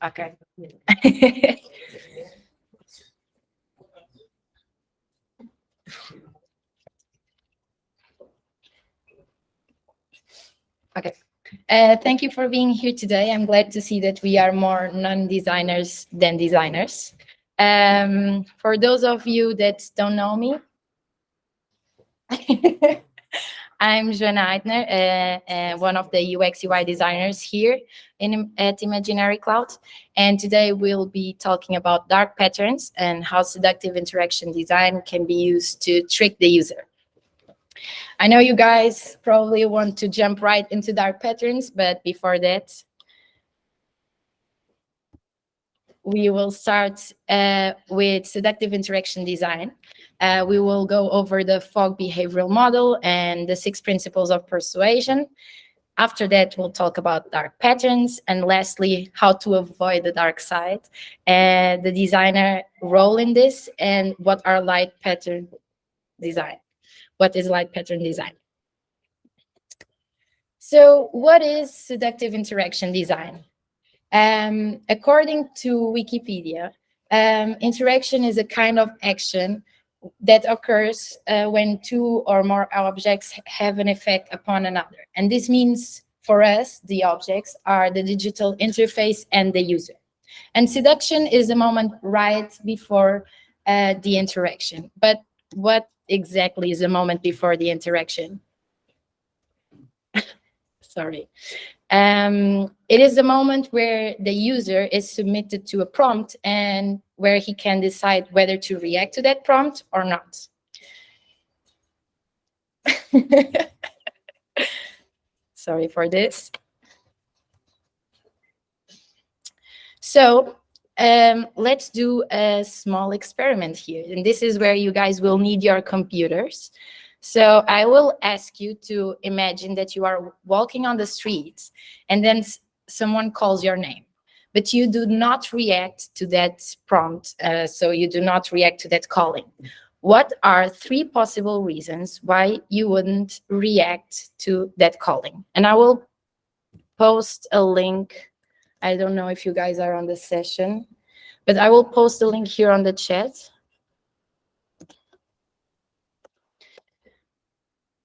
Okay. Okay. Thank you for being here today. I'm glad to see that we are more non-designers than designers. For those of you that don't know me, I'm Joana Eitner, one of the UX UI designers here at Imaginary Cloud. And today we'll be talking about dark patterns and how seductive interaction design can be used to trick the user. I know you guys probably want to jump right into dark patterns, but before that, we will start with seductive interaction design. We will go over the Fogg behavioral model and the 6 principles of persuasion. After that, we'll talk about dark patterns. And lastly, how to avoid the dark side, the designer role in this, and what are light pattern design. What is light pattern design? So what is seductive interaction design? According to Wikipedia, interaction is a kind of action that occurs when 2 or more objects have an effect upon another. And this means, for us, the objects are the digital interface and the user. And seduction is the moment right before the interaction. But what exactly is the moment before the interaction? Sorry. It is the moment where the user is submitted to a prompt and where he can decide whether to react to that prompt or not. Sorry for this. So let's do a small experiment here. And this is where you guys will need your computers. So I will ask you to imagine that you are walking on the streets and then someone calls your name, but you do not react to that prompt. So you do not react to that calling. What are 3 possible reasons why you wouldn't react to that calling? And I will post a link. I don't know if you guys are on the session, but I will post a link here on the chat.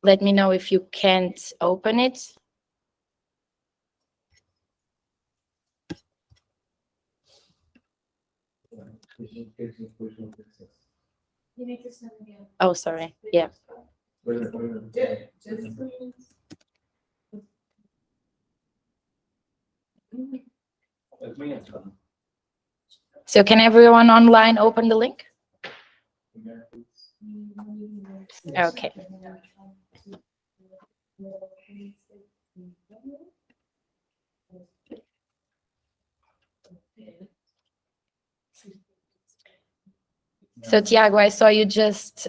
Let me know if you can't open it. Oh, sorry. Yeah. So can everyone online open the link? Okay. So Tiago, I saw you just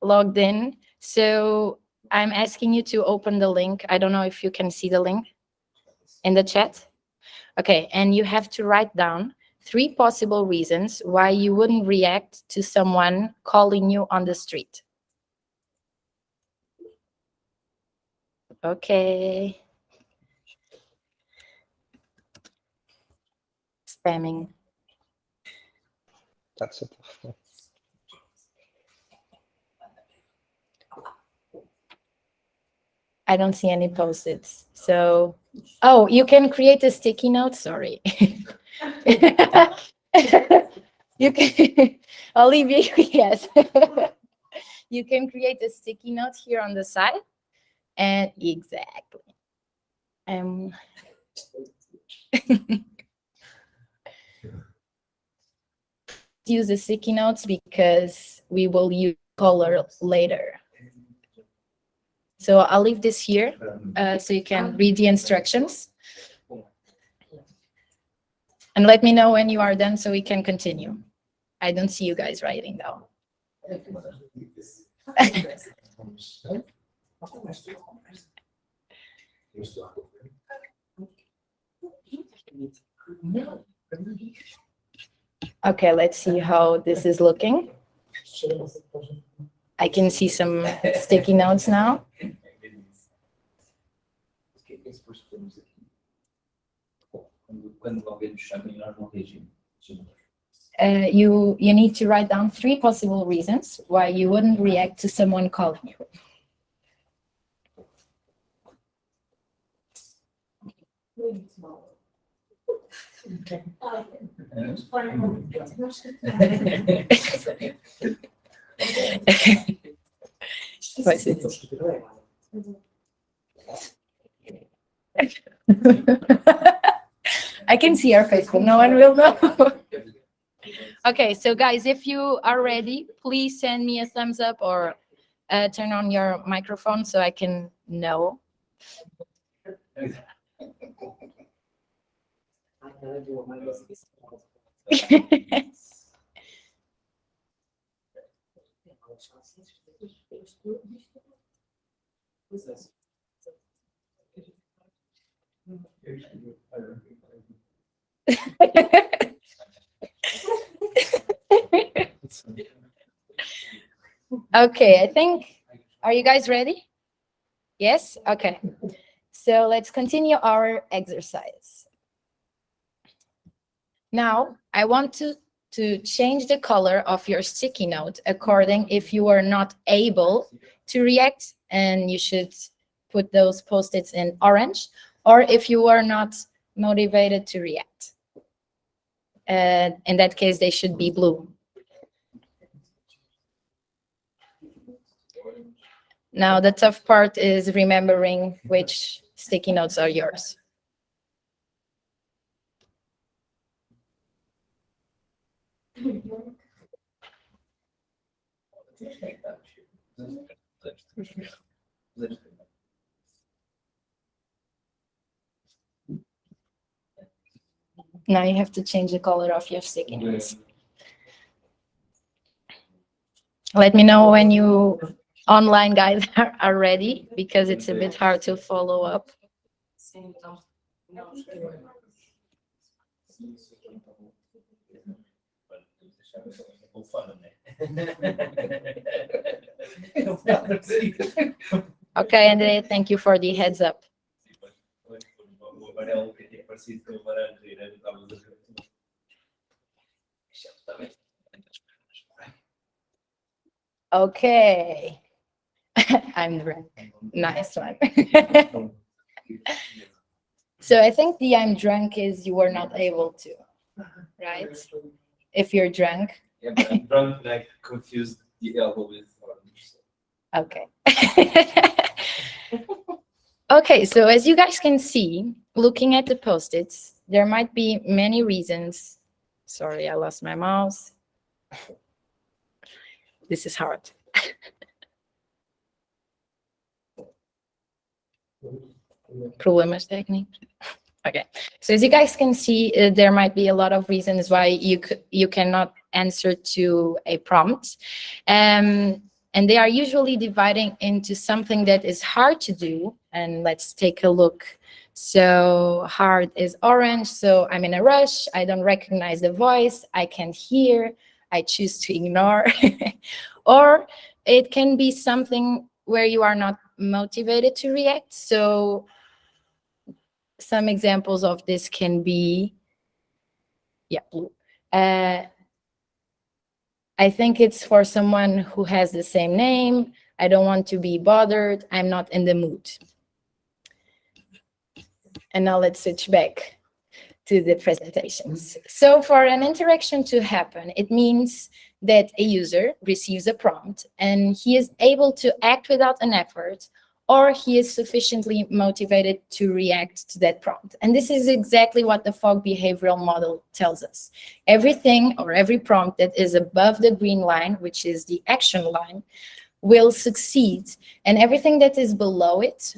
logged in. So I'm asking you to open the link. I don't know if you can see the link in the chat. Okay, and you have to write down 3 possible reasons why you wouldn't react to someone calling you on the street. Okay. Spamming. That's a tough one. I don't see any post-its. So, oh, you can create a sticky note. Sorry. You can, Olivia, yes. You can create a sticky note here on the side. And exactly. Use the sticky notes because we will use color later. So I'll leave this here so you can read the instructions. And let me know when you are done so we can continue. I don't see you guys writing though. Okay, let's see how this is looking. I can see some sticky notes now. quando alguém nos chama e nós não reagimos. You need to write down 3 possible reasons why you wouldn't react to someone calling you. Vai ser. I can see your face, but no one will know. Okay, so guys, if you are ready, please send me a thumbs up or turn on your microphone so I can know. Okay, I think, are you guys ready? Yes? Okay. So let's continue our exercise. Now, I want to change the color of your sticky note according if you are not able to react, and you should put those post-its in orange, or if you are not motivated to react. In that case, they should be blue. Now, the tough part is remembering which sticky notes are yours. Now you have to change the color of your sticky notes. Let me know when you online guys are ready, because it's a bit hard to follow up. Okay, Andre, thank you for the heads up. Okay. I'm drunk. Nice one. So I think the I'm drunk is you were not able to, right? If you're drunk. Yeah, but I'm drunk and I confused the elbow with orange. Okay. Okay, so as you guys can see, looking at the post-its, there might be many reasons. Sorry, I lost my mouse. This is hard. Problemas técnicos. Okay, so as you guys can see, there might be a lot of reasons why you cannot answer to a prompt. And they are usually dividing into something that is hard to do. And let's take a look. So hard is orange. So I'm in a rush. I don't recognize the voice. I can't hear. I choose to ignore. Or it can be something where you are not motivated to react. So some examples of this can be, yeah, blue. I think it's for someone who has the same name. I don't want to be bothered. I'm not in the mood. And now let's switch back to the presentations. So for an interaction to happen, it means that a user receives a prompt and he is able to act without an effort, or he is sufficiently motivated to react to that prompt. And this is exactly what the Fogg behavioral model tells us. Everything or every prompt that is above the green line, which is the action line, will succeed, and everything that is below it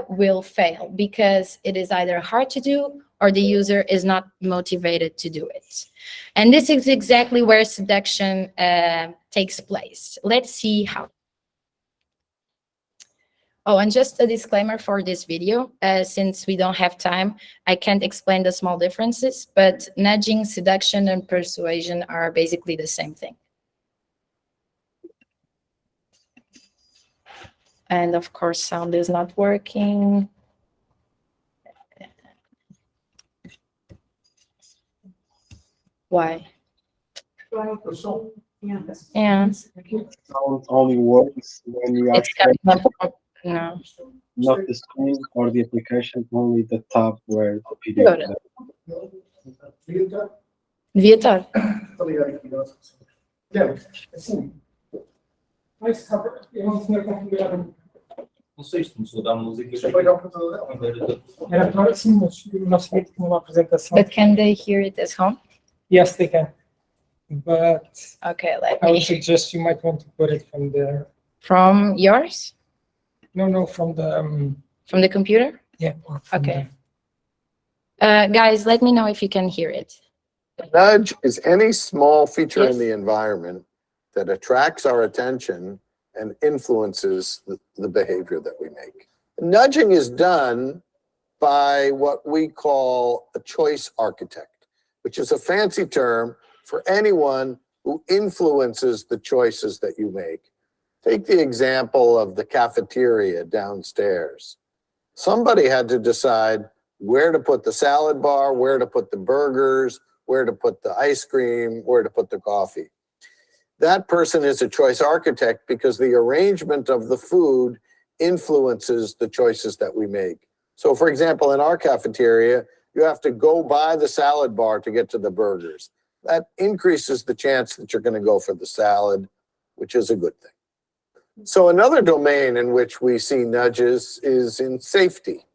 will fail, because it is either hard to do or the user is not motivated to do it. And this is exactly where seduction takes place. Let's see how. Oh, and just a disclaimer for this video, since we don't have time, I can't explain the small differences, but nudging, seduction, and persuasion are basically the same thing. And of course, sound is not working. Why? Yeah. Sound only works when you are It's sharing, coming up. No. not the screen or the application, only the tab where the PDF Good. Viator. Não sei se começou a dar música. Era próximo, nós tivemos uma apresentação. But can they hear it at home? Yes, they can. But Okay, let I would me. suggest you might want to put it from the, From yours? no, from the, From the computer? yeah. or from Okay. Guys, let me know if you can hear it. Nudge is any small feature Yes. in the environment that attracts our attention and influences the behavior that we make. Nudging is done by what we call a choice architect, which is a fancy term for anyone who influences the choices that you make. Take the example of the cafeteria downstairs. Somebody had to decide where to put the salad bar, where to put the burgers, where to put the ice cream, where to put the coffee. That person is a choice architect because the arrangement of the food influences the choices that we make. So for example, in our cafeteria, you have to go by the salad bar to get to the burgers. That increases the chance that you're going to go for the salad, which is a good thing. So another domain in which we see nudges is in safety.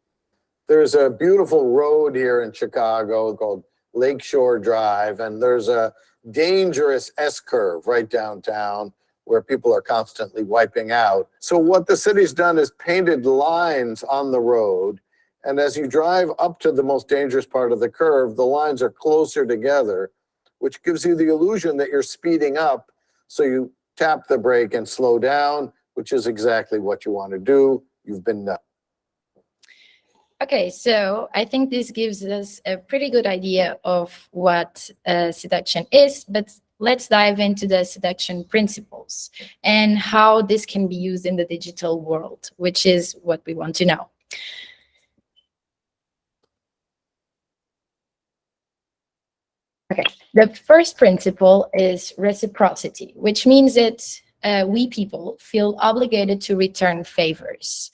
There's a beautiful road here in Chicago called Lakeshore Drive, and there's a dangerous S-curve right downtown where people are constantly wiping out. So what the city's done is painted lines on the road, and as you drive up to the most dangerous part of the curve, the lines are closer together, which gives you the illusion that you're speeding up. So you tap the brake and slow down, which is exactly what you want to do. You've been nudged. Okay, so I think this gives us a pretty good idea of what seduction is, but let's dive into the seduction principles and how this can be used in the digital world, which is what we want to know. Okay, the first principle is reciprocity, which means that we people feel obligated to return favors.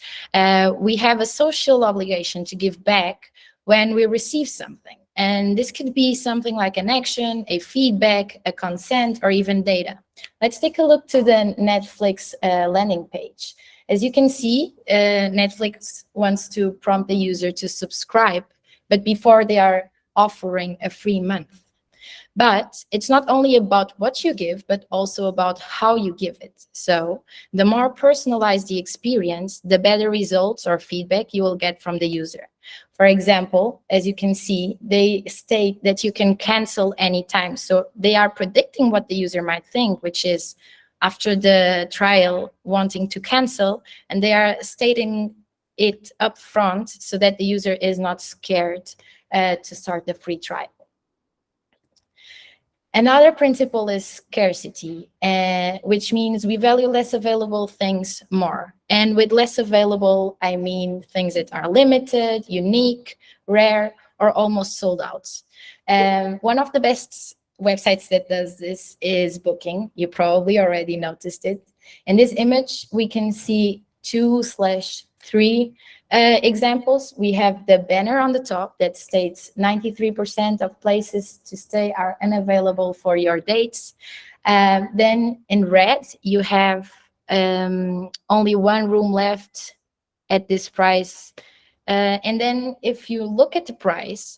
We have a social obligation to give back when we receive something. And this could be something like an action, a feedback, a consent, or even data. Let's take a look to the Netflix landing page. As you can see, Netflix wants to prompt the user to subscribe, but before they are offering a free month. But it's not only about what you give, but also about how you give it. So the more personalized the experience, the better results or feedback you will get from the user. For example, as you can see, they state that you can cancel anytime. So they are predicting what the user might think, which is after the trial wanting to cancel, and they are stating it up front so that the user is not scared to start the free trial. Another principle is scarcity, which means we value less available things more. And with less available, I mean things that are limited, unique, rare, or almost sold out. One of the best websites that does this is Booking. You probably already noticed it. In this image, we can see 2/3 examples. We have the banner on the top that states 93% of places to stay are unavailable for your dates. Then in red, you have only one room left at this price. And then if you look at the price,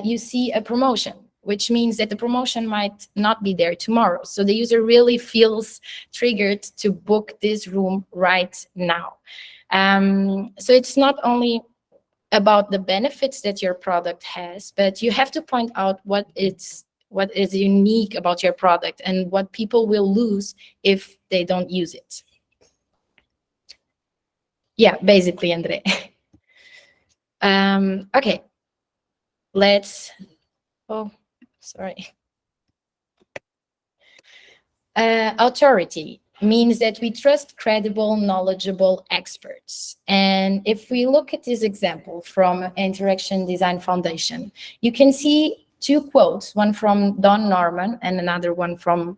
you see a promotion, which means that the promotion might not be there tomorrow. So the user really feels triggered to book this room right now. So it's not only about the benefits that your product has, but you have to point out what is unique about your product and what people will lose if they don't use it. Yeah, basically, Andre. Okay, sorry. Authority means that we trust credible, knowledgeable experts. And if we look at this example from Interaction Design Foundation, you can see two quotes, one from Don Norman and another one from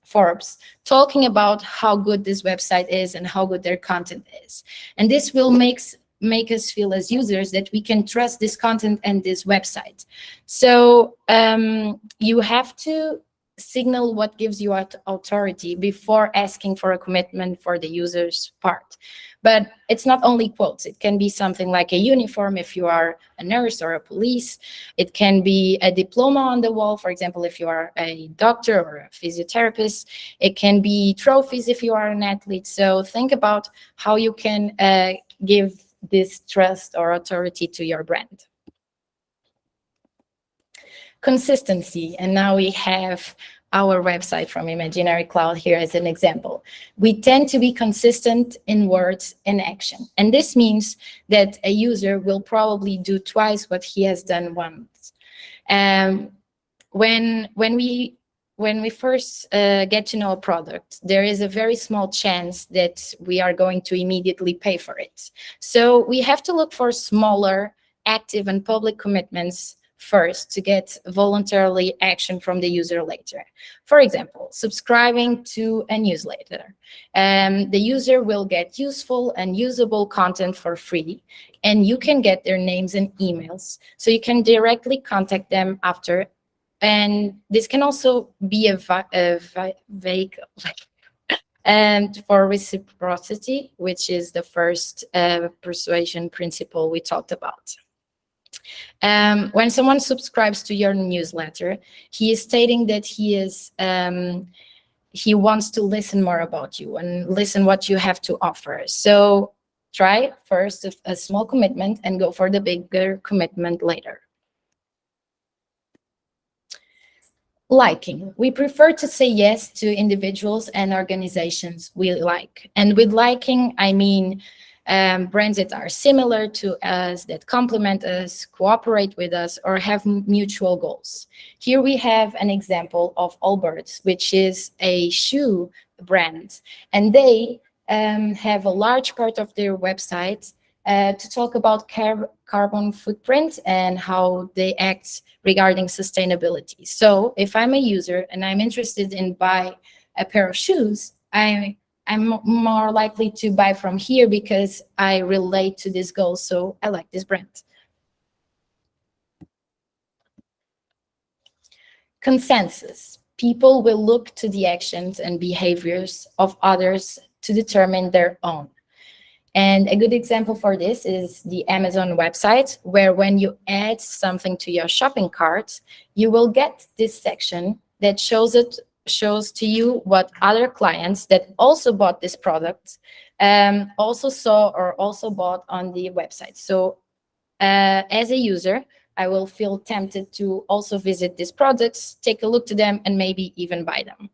Forbes, talking about how good this website is and how good their content is. And this will make us feel as users that we can trust this content and this website. So you have to signal what gives you authority before asking for a commitment for the user's part. But it's not only quotes. It can be something like a uniform if you are a nurse or a police. It can be a diploma on the wall, for example, if you are a doctor or a physiotherapist. It can be trophies if you are an athlete. So think about how you can give this trust or authority to your brand. Consistency, and now we have our website from Imaginary Cloud here as an example. We tend to be consistent in words and action, and this means that a user will probably do twice what he has done once. When we first get to know a product, there is a very small chance that we are going to immediately pay for it. So we have to look for smaller, active and public commitments first to get voluntarily action from the user later. For example, subscribing to a newsletter. The user will get useful and usable content for free, and you can get their names and emails, so you can directly contact them after. And this can also be a vehicle and for reciprocity, which is the first persuasion principle we talked about. When someone subscribes to your newsletter, he is stating that he wants to listen more about you and listen what you have to offer. So try first a small commitment and go for the bigger commitment later. Liking. We prefer to say yes to individuals and organizations we like. And with liking, I mean brands that are similar to us, that complement us, cooperate with us, or have mutual goals. Here we have an example of Allbirds, which is a shoe brand. And they have a large part of their website to talk about carbon footprint and how they act regarding sustainability. So if I'm a user and I'm interested in buy a pair of shoes, I'm more likely to buy from here because I relate to this goal, so I like this brand. Consensus. People will look to the actions and behaviors of others to determine their own. And a good example for this is the Amazon website, where when you add something to your shopping cart, you will get this section that shows to you what other clients that also bought this product also saw or also bought on the website. So as a user, I will feel tempted to also visit these products, take a look to them, and maybe even buy them.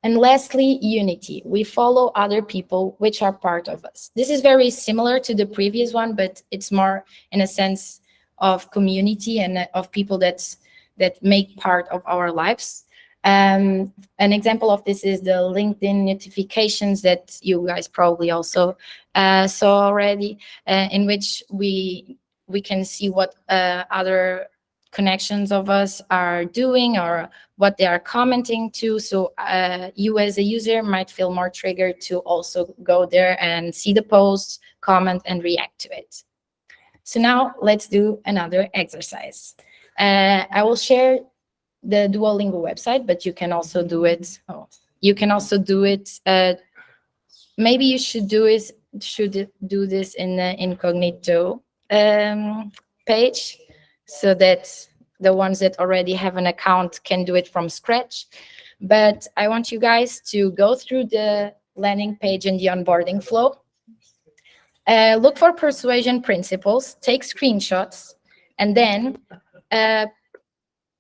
And lastly, unity. We follow other people which are part of us. This is very similar to the previous one, but it's more in a sense of community and of people that make part of our lives. An example of this is the LinkedIn notifications that you guys probably also saw already, in which we can see what other connections of us are doing or what they are commenting to. So you as a user might feel more triggered to also go there and see the post, comment, and react to it. So now let's do another exercise. I will share the Duolingo website, but you can also do it. Maybe you should do this in the incognito page, so that the ones that already have an account can do it from scratch. But I want you guys to go through the landing page and the onboarding flow. Look for persuasion principles, take screenshots, and then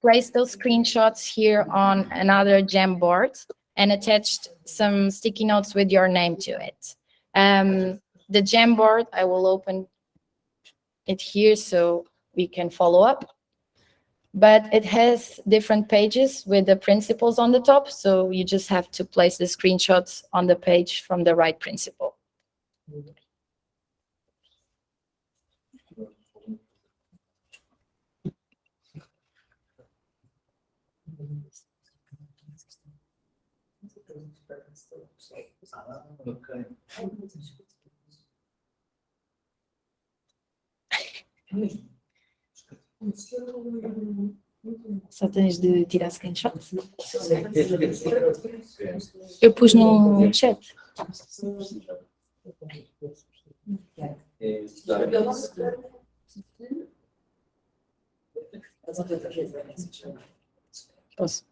place those screenshots here on another Jamboard and attach some sticky notes with your name to it. The Jamboard, I will open it here so we can follow up. But it has different pages with the principles on the top, so you just have to place the screenshots on the page from the right principle. Okay. Só tens de tirar screenshot. Eu pus no chat. Posso.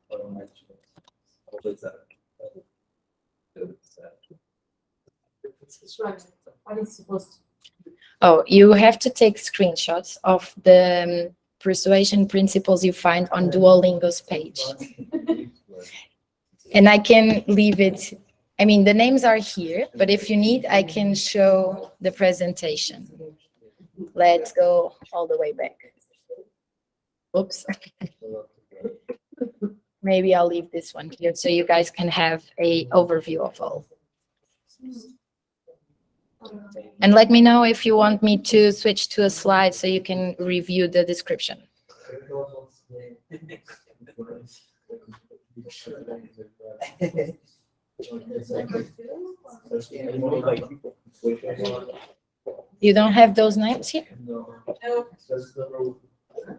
Oh, you have to take screenshots of the persuasion principles you find on Duolingo's page. And I can leave it, I mean, the names are here, but if you need, I can show the presentation. Let's go all the way back. Oops. Maybe I'll leave this one here so you guys can have a overview of all. And let me know if you want me to switch to a slide so you can review the description. You don't have those names here?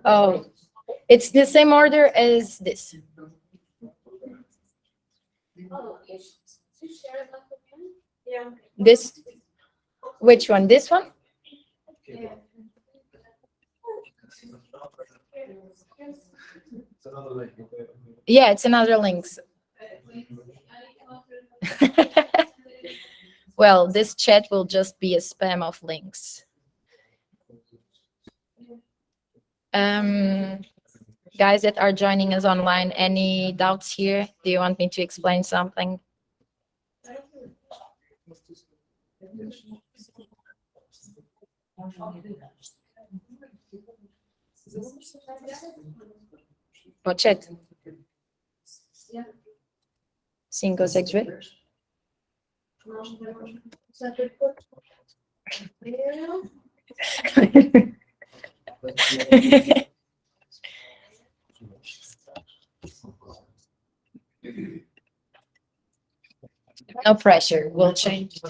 Oh, it's the same order as this. This, which one? This one? Yeah, it's another link. Well, this chat will just be a spam of links. Guys that are joining us online, any doubts here? Do you want me to explain something? O chat. 5 ou 6 vezes? No pressure, we'll change.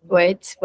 Wait.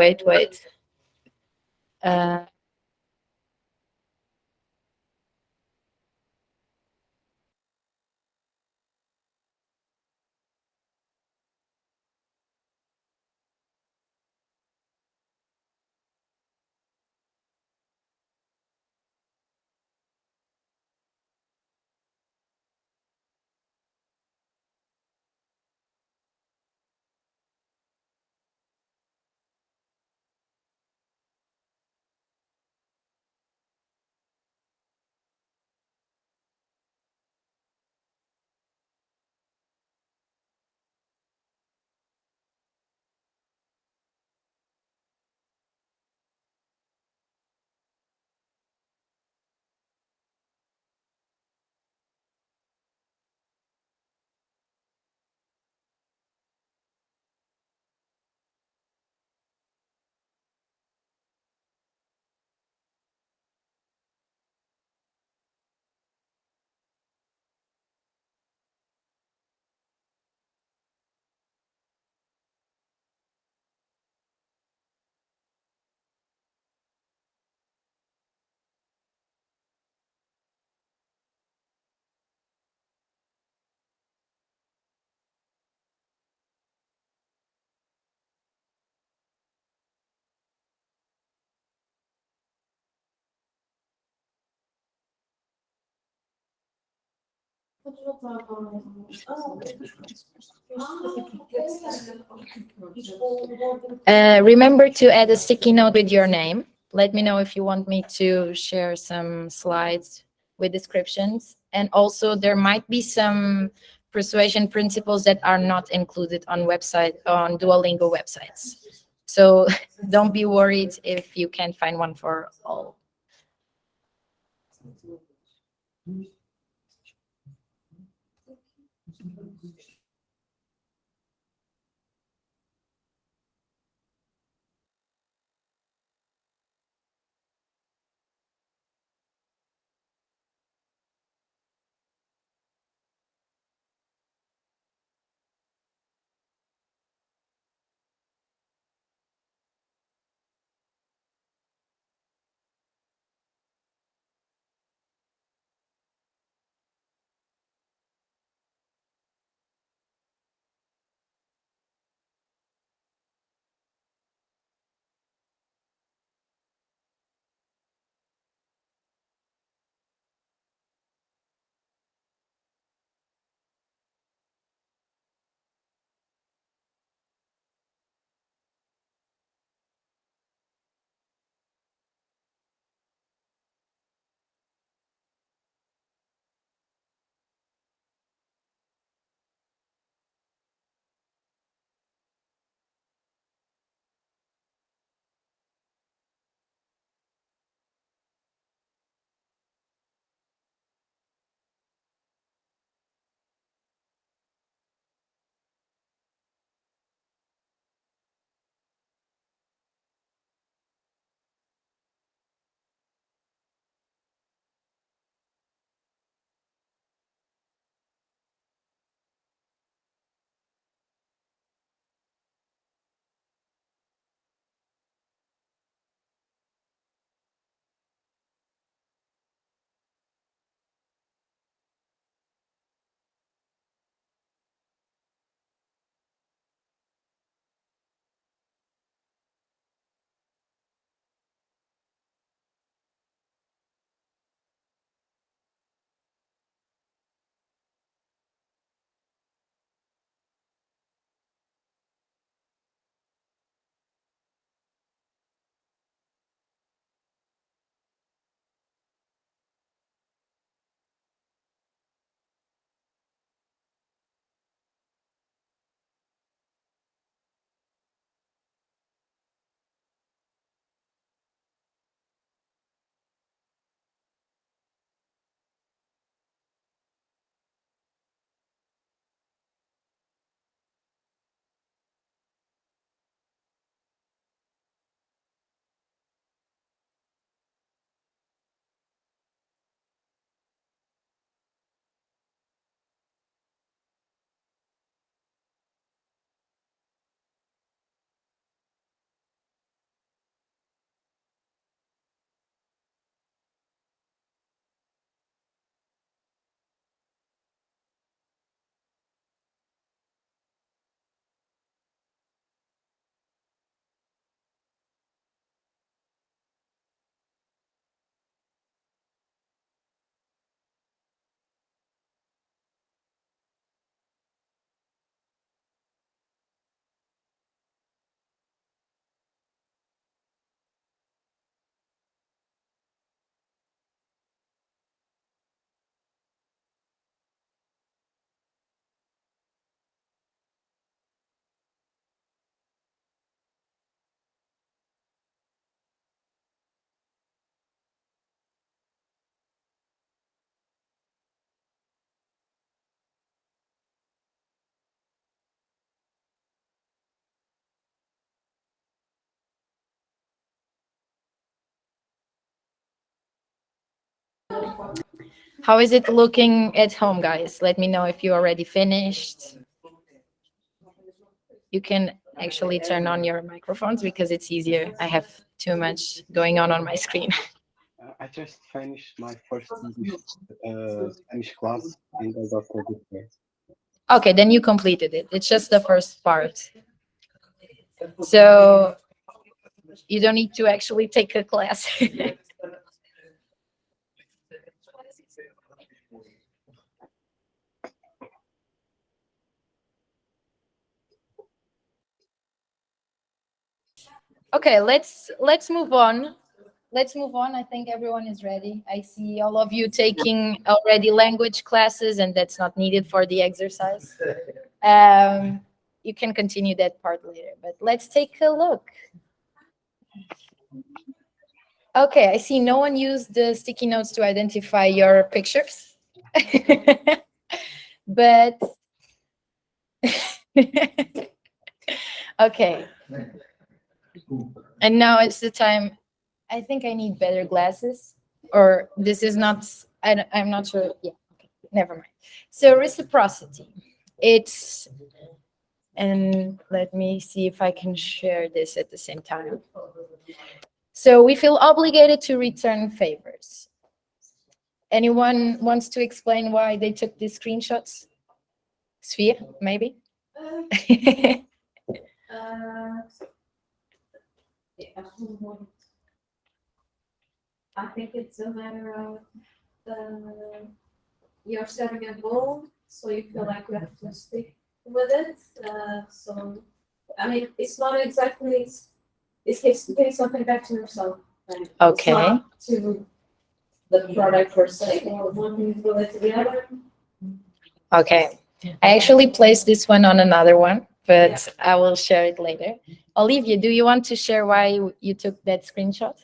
Remember to add a sticky note with your name. Let me know if you want me to share some slides with descriptions. And also there might be some persuasion principles that are not included on Duolingo websites. So don't be worried if you can't find one for all. How is it looking at home, guys? Let me know if you already finished. You can actually turn on your microphones because it's easier. I have too much going on my screen. I just finished my first English Spanish class and I got a good grade. Okay, then you completed it. It's just the first part. So you don't need to actually take a class. Okay, let's move on. Let's move on. I think everyone is ready. I see all of you taking already language classes, and that's not needed for the exercise. You can continue that part later, but let's take a look. Okay, I see no one used the sticky notes to identify your pictures. But okay. And now it's the time. I think I need better glasses, or this is not. I'm not sure. Yeah, okay, never mind. So reciprocity. It's, and let me see if I can share this at the same time. So we feel obligated to return favors. Anyone wants to explain why they took these screenshots? Sphere, maybe? I think it's a matter of you're setting a goal, so you feel like you have to stick with it. So, I mean, it's not exactly, it's getting something back to yourself. Right? It's Okay. not to the product per se, or one thing related to the other. Okay. I actually placed this one on another one, but I will share it later. Olivia, do you want to share why you took that screenshot?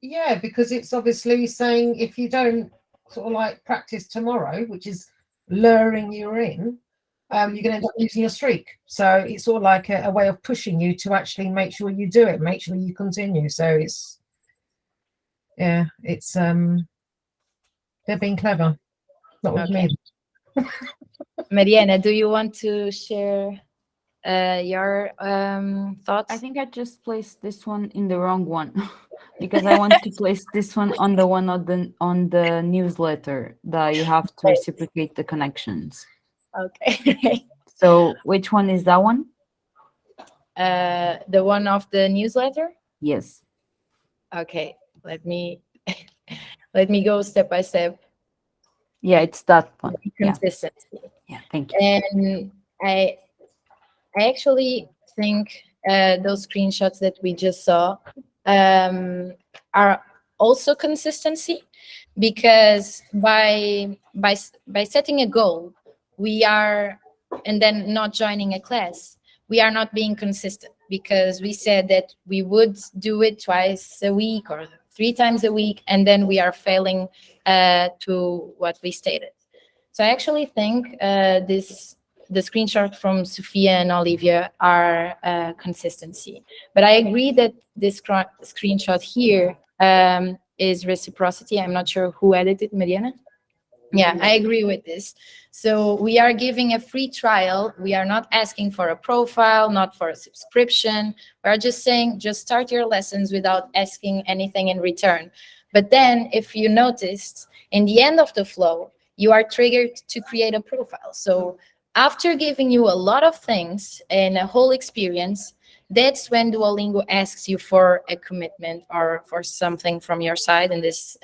Yeah, because it's obviously saying if you don't sort of like practice tomorrow, which is luring you in, you're going to end up losing your streak. So it's sort of like a way of pushing you to actually make sure you do it, make sure you continue. So it's, yeah, it's they're being clever. Not with Okay. me. Mariana, do you want to share your thoughts? I think I just placed this one in the wrong one because I want to place this one on the on the newsletter that you have to reciprocate the connections. Okay. So which one is that one? The one of the newsletter? Yes. Okay. Let me go step by step. Yeah, it's that one. Yeah. Consistency. Yeah. Thank you. And I actually think those screenshots that we just saw are also consistency, because by setting a goal, we are, and then not joining a class, we are not being consistent, because we said that we would do it twice a week or 3 times a week, and then we are failing to what we stated. So I actually think the screenshot from Sophia and Olivia are consistency. But I agree that this screenshot here is reciprocity. I'm not sure who edited it, Mariana? Yeah, I agree with this. So we are giving a free trial. We are not asking for a profile, not for a subscription. We're just saying, just start your lessons without asking anything in return. But then if you noticed, in the end of the flow, you are triggered to create a profile. So after giving you a lot of things and a whole experience, that's when Duolingo asks you for a commitment or for something from your side. And this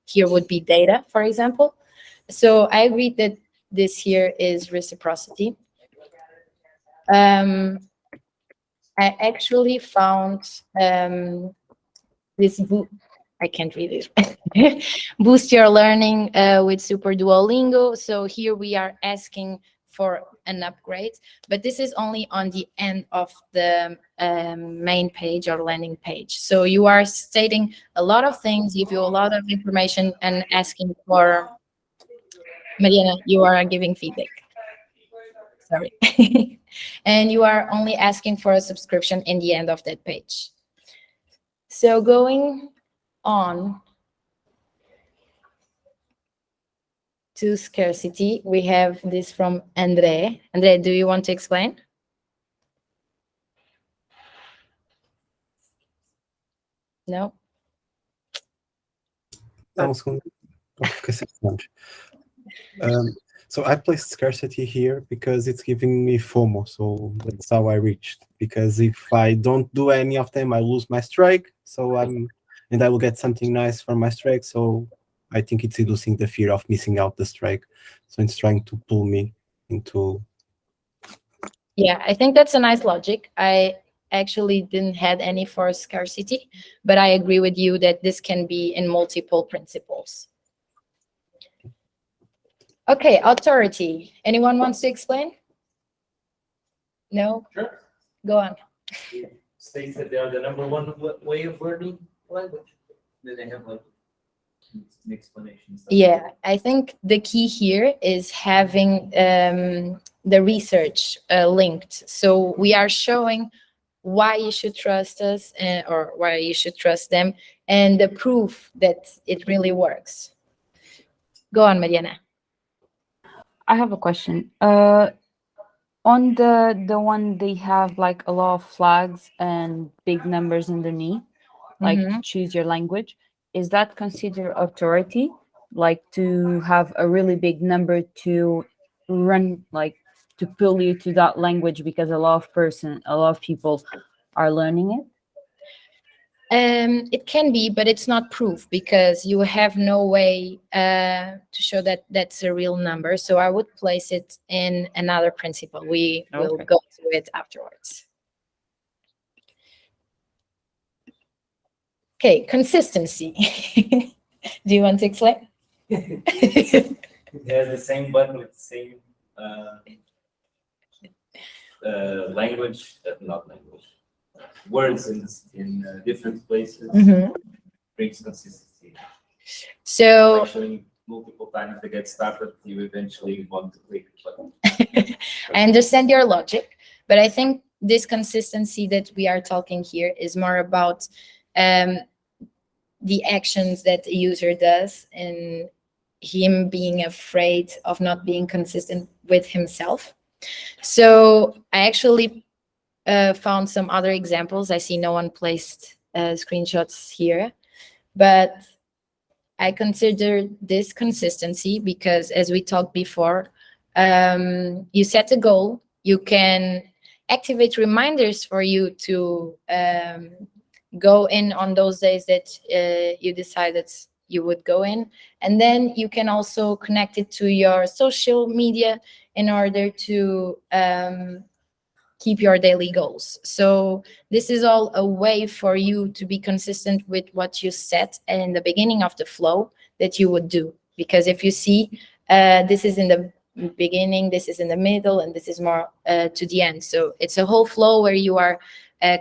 here would be data, for example. So I agree that this here is reciprocity. I actually found this book. I can't read it. Boost your learning with Super Duolingo. So here we are asking for an upgrade, but this is only on the end of the main page or landing page. So you are stating a lot of things, give you a lot of information, and asking for, Mariana, you are giving feedback. Sorry. And you are only asking for a subscription in the end of that page. So going on, to scarcity, we have this from Andre. Andre, do you want to explain? No? Dá um segundo. Fiquei sem segundos. So I placed scarcity here because it's giving me FOMO, so that's how I reached. Because if I don't do any of them, I lose my strike. So and I will get something nice from my strike. So I think it's inducing the fear of missing out the strike. So it's trying to pull me into. Yeah, I think that's a nice logic. I actually didn't had any for scarcity, but I agree with you that this can be in multiple principles. Okay, authority. Anyone wants to explain? No? Sure. Go on. It states that they are the number one way of learning language. Then they have like an explanation. Yeah, I think the key here is having the research linked. So we are showing why you should trust us or why you should trust them and the proof that it really works. Go on, Mariana. I have a question. On the one they have like a lot of flags and big numbers underneath, like to choose your language. Is that considered authority? Like to have a really big number to run, like to pull you to that language because a lot of people are learning it? It can be, but it's not proof because you have no way to show that that's a real number. So I would place it in another principle. We will go to it afterwards. Okay, consistency. Do you want to explain? It has the same button with the same language, not language, words in different places. Brings consistency. So Like showing multiple times to get started, you eventually want to click the button. I understand your logic, but I think this consistency that we are talking here is more about the actions that the user does and him being afraid of not being consistent with himself. So I actually found some other examples. I see no one placed screenshots here, but I consider this consistency because, as we talked before, you set a goal, you can activate reminders for you to go in on those days that you decided you would go in, and then you can also connect it to your social media in order to keep your daily goals. So this is all a way for you to be consistent with what you set in the beginning of the flow that you would do. Because if you see, this is in the beginning, this is in the middle, and this is more to the end. So it's a whole flow where you are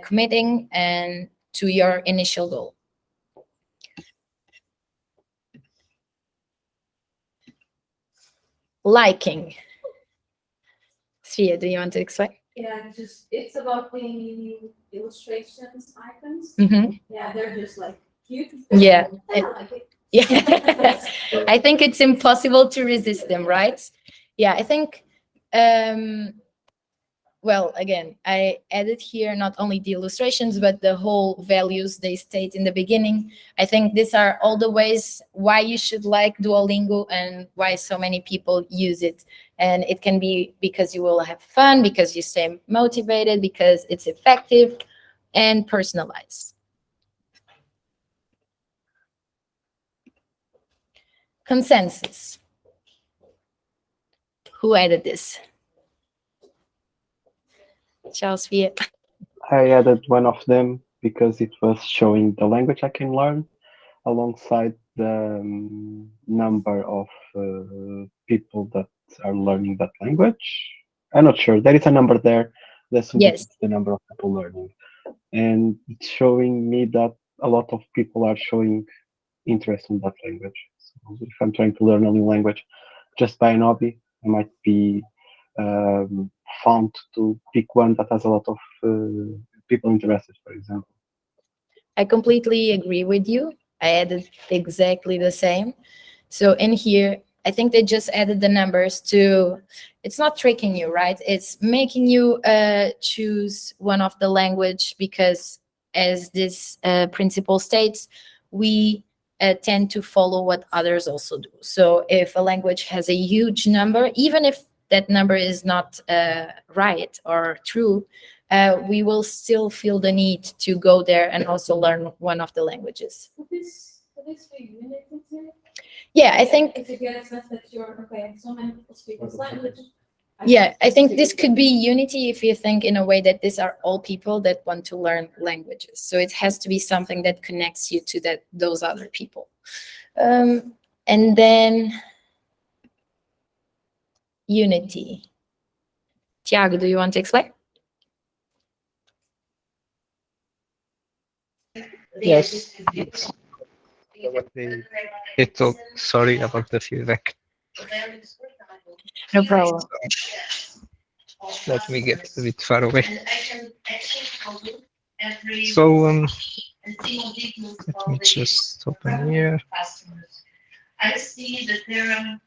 committing and to your initial goal. Liking. Svea, do you want to explain? Yeah, it's about the illustrations, icons. Yeah, they're just like cute. Yeah. I like it. Yeah. I think it's impossible to resist them, right? Yeah, I think well, again, I added here not only the illustrations, but the whole values they state in the beginning. I think these are all the ways why you should like Duolingo and why so many people use it. And it can be because you will have fun, because you stay motivated, because it's effective and personalized. Consensus. Who added this? Charles Viet. I added one of them because it was showing the language I can learn alongside the number of people that are learning that language. I'm not sure. There is a number there that indicates the number of people learning. And it's showing me that a lot of people are showing interest in that language. So if I'm trying to learn a new language just by an hobby, I might be found to pick one that has a lot of people interested, for example. I completely agree with you. I added exactly the same. So in here, I think they just added the numbers to, it's not tricking you, right? It's making you choose one of the language because, as this principle states, we tend to follow what others also do. So if a language has a huge number, even if that number is not right or true, we will still feel the need to go there and also learn one of the languages. Could this be unity too? Yeah, I think. If you get a sense that you're, okay, so many people speak this language. Yeah, I think this could be unity if you think in a way that these are all people that want to learn languages. So it has to be something that connects you to those other people. And then unity. Tiago, do you want to explain? Yes. They talk. Sorry about the feedback. No problem. Let me get a bit far away. So let me just open here. I see that there are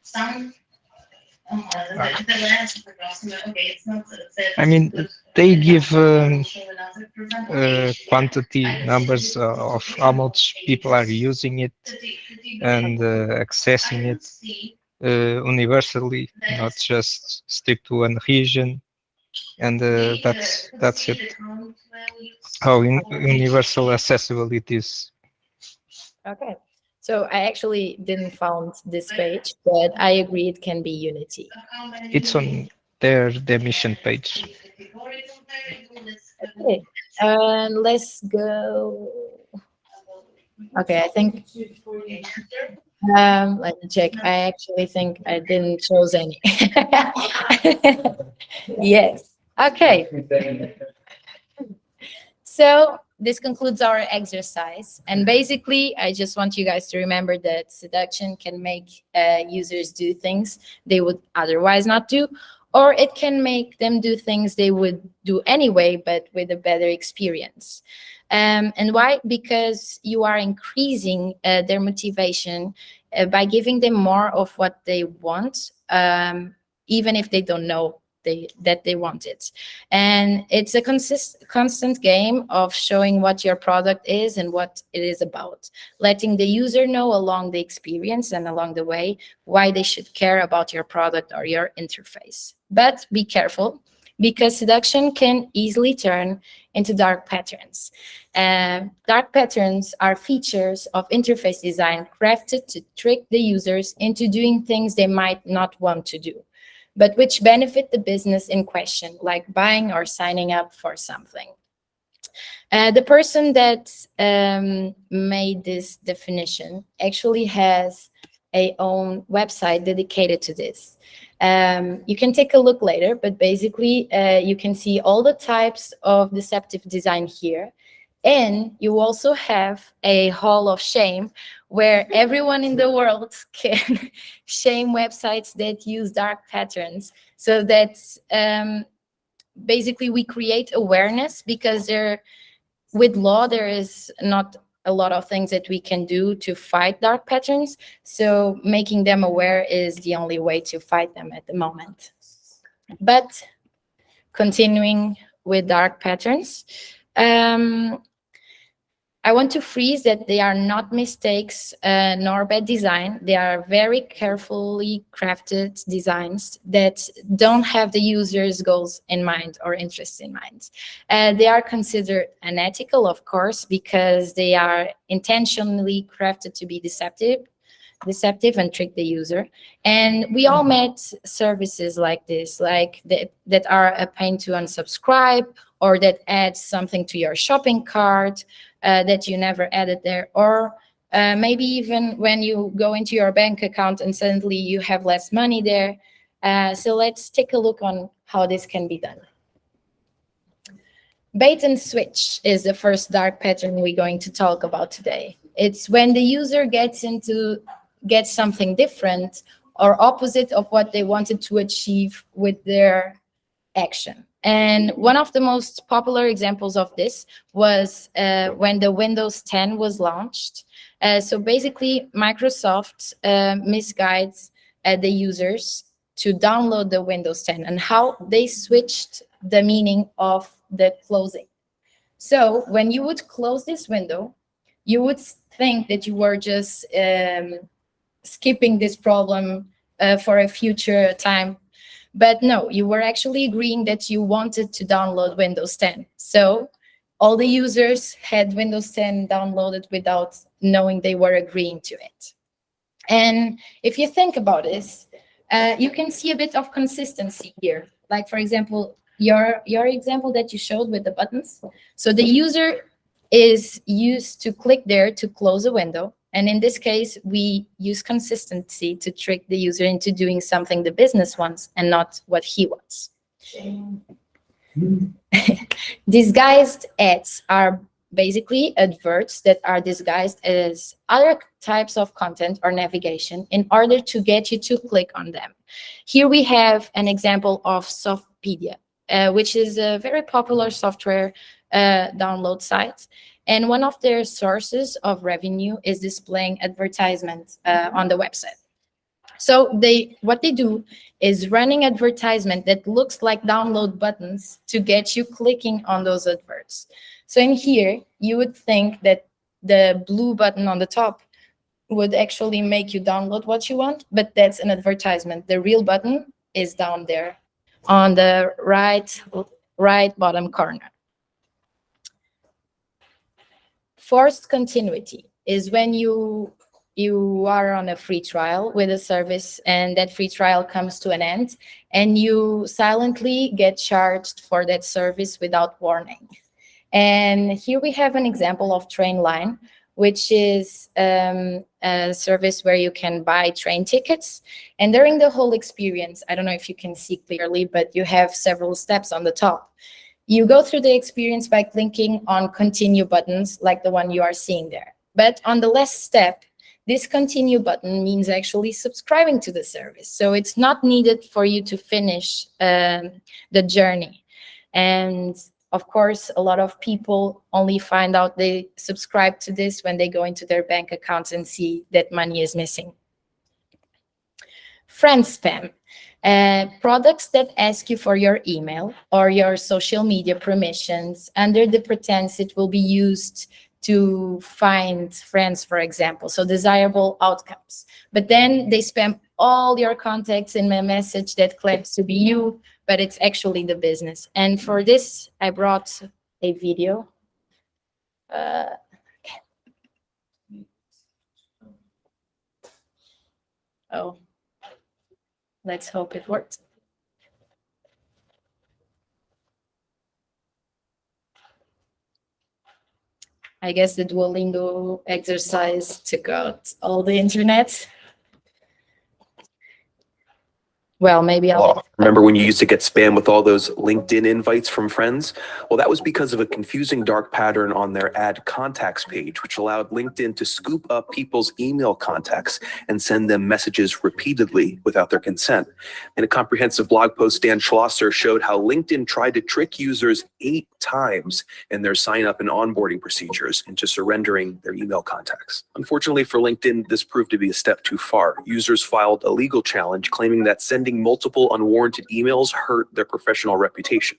some. I mean, they give quantity numbers of how much people are using it and accessing it universally, not just stick to one region, and that's it. How universal accessible it is. Okay. So I actually didn't found this page, but I agree it can be unity. It's on their mission page. Okay. Let's go. Okay, I think. Let me check. I actually think I didn't choose any. Yes. Okay. So this concludes our exercise. And basically, I just want you guys to remember that seduction can make users do things they would otherwise not do, or it can make them do things they would do anyway, but with a better experience. And why? Because you are increasing their motivation by giving them more of what they want, even if they don't know that they want it. And it's a constant game of showing what your product is and what it is about, letting the user know along the experience and along the way why they should care about your product or your interface. But be careful, because seduction can easily turn into dark patterns. Dark patterns are features of interface design crafted to trick the users into doing things they might not want to do, but which benefit the business in question, like buying or signing up for something. The person that made this definition actually has a own website dedicated to this. You can take a look later, but basically you can see all the types of deceptive design here. And you also have a hall of shame where everyone in the world can shame websites that use dark patterns. So that basically we create awareness, because with law, there is not a lot of things that we can do to fight dark patterns. So making them aware is the only way to fight them at the moment. But continuing with dark patterns, I want to freeze that they are not mistakes nor bad design. They are very carefully crafted designs that don't have the user's goals in mind or interests in mind. They are considered unethical, of course, because they are intentionally crafted to be deceptive and trick the user. And we all met services like this, like that are a pain to unsubscribe, or that adds something to your shopping cart that you never added there, or maybe even when you go into your bank account and suddenly you have less money there. So let's take a look on how this can be done. Bait and switch is the first dark pattern we're going to talk about today. It's when the user gets something different or opposite of what they wanted to achieve with their action. And one of the most popular examples of this was when the Windows 10 was launched. So basically, Microsoft misguides the users to download the Windows 10 and how they switched the meaning of the closing. So when you would close this window, you would think that you were just skipping this problem for a future time. But no, you were actually agreeing that you wanted to download Windows 10. So all the users had Windows 10 downloaded without knowing they were agreeing to it. And if you think about this, you can see a bit of consistency here. Like, for example, your example that you showed with the buttons. So the user is used to click there to close a window. And in this case, we use consistency to trick the user into doing something the business wants and not what he wants. Disguised ads are basically adverts that are disguised as other types of content or navigation in order to get you to click on them. Here we have an example of Softpedia, which is a very popular software download site. And one of their sources of revenue is displaying advertisements on the website. So what they do is running advertisement that looks like download buttons to get you clicking on those adverts. So in here, you would think that the blue button on the top would actually make you download what you want, but that's an advertisement. The real button is down there on the right bottom corner. Forced continuity is when you are on a free trial with a service and that free trial comes to an end and you silently get charged for that service without warning. And here we have an example of Trainline, which is a service where you can buy train tickets. And during the whole experience, I don't know if you can see clearly, but you have several steps on the top. You go through the experience by clicking on continue buttons like the one you are seeing there. But on the last step, this continue button means actually subscribing to the service. So it's not needed for you to finish the journey. And of course, a lot of people only find out they subscribe to this when they go into their bank accounts and see that money is missing. Friend spam. Products that ask you for your email or your social media permissions under the pretense it will be used to find friends, for example, so desirable outcomes. But then they spam all your contacts in a message that claims to be you, but it's actually the business. And for this, I brought a video. Oh. Let's hope it works. I guess the Duolingo exercise took out all the internet. Well, maybe I'll... Remember when you used to get spam with all those LinkedIn invites from friends? Well, that was because of a confusing dark pattern on their add contacts page, which allowed LinkedIn to scoop up people's email contacts and send them messages repeatedly without their consent. In a comprehensive blog post, Dan Schlosser showed how LinkedIn tried to trick users 8 times in their sign-up and onboarding procedures into surrendering their email contacts. Unfortunately for LinkedIn, this proved to be a step too far. Users filed a legal challenge claiming that sending multiple unwarranted emails hurt their professional reputation.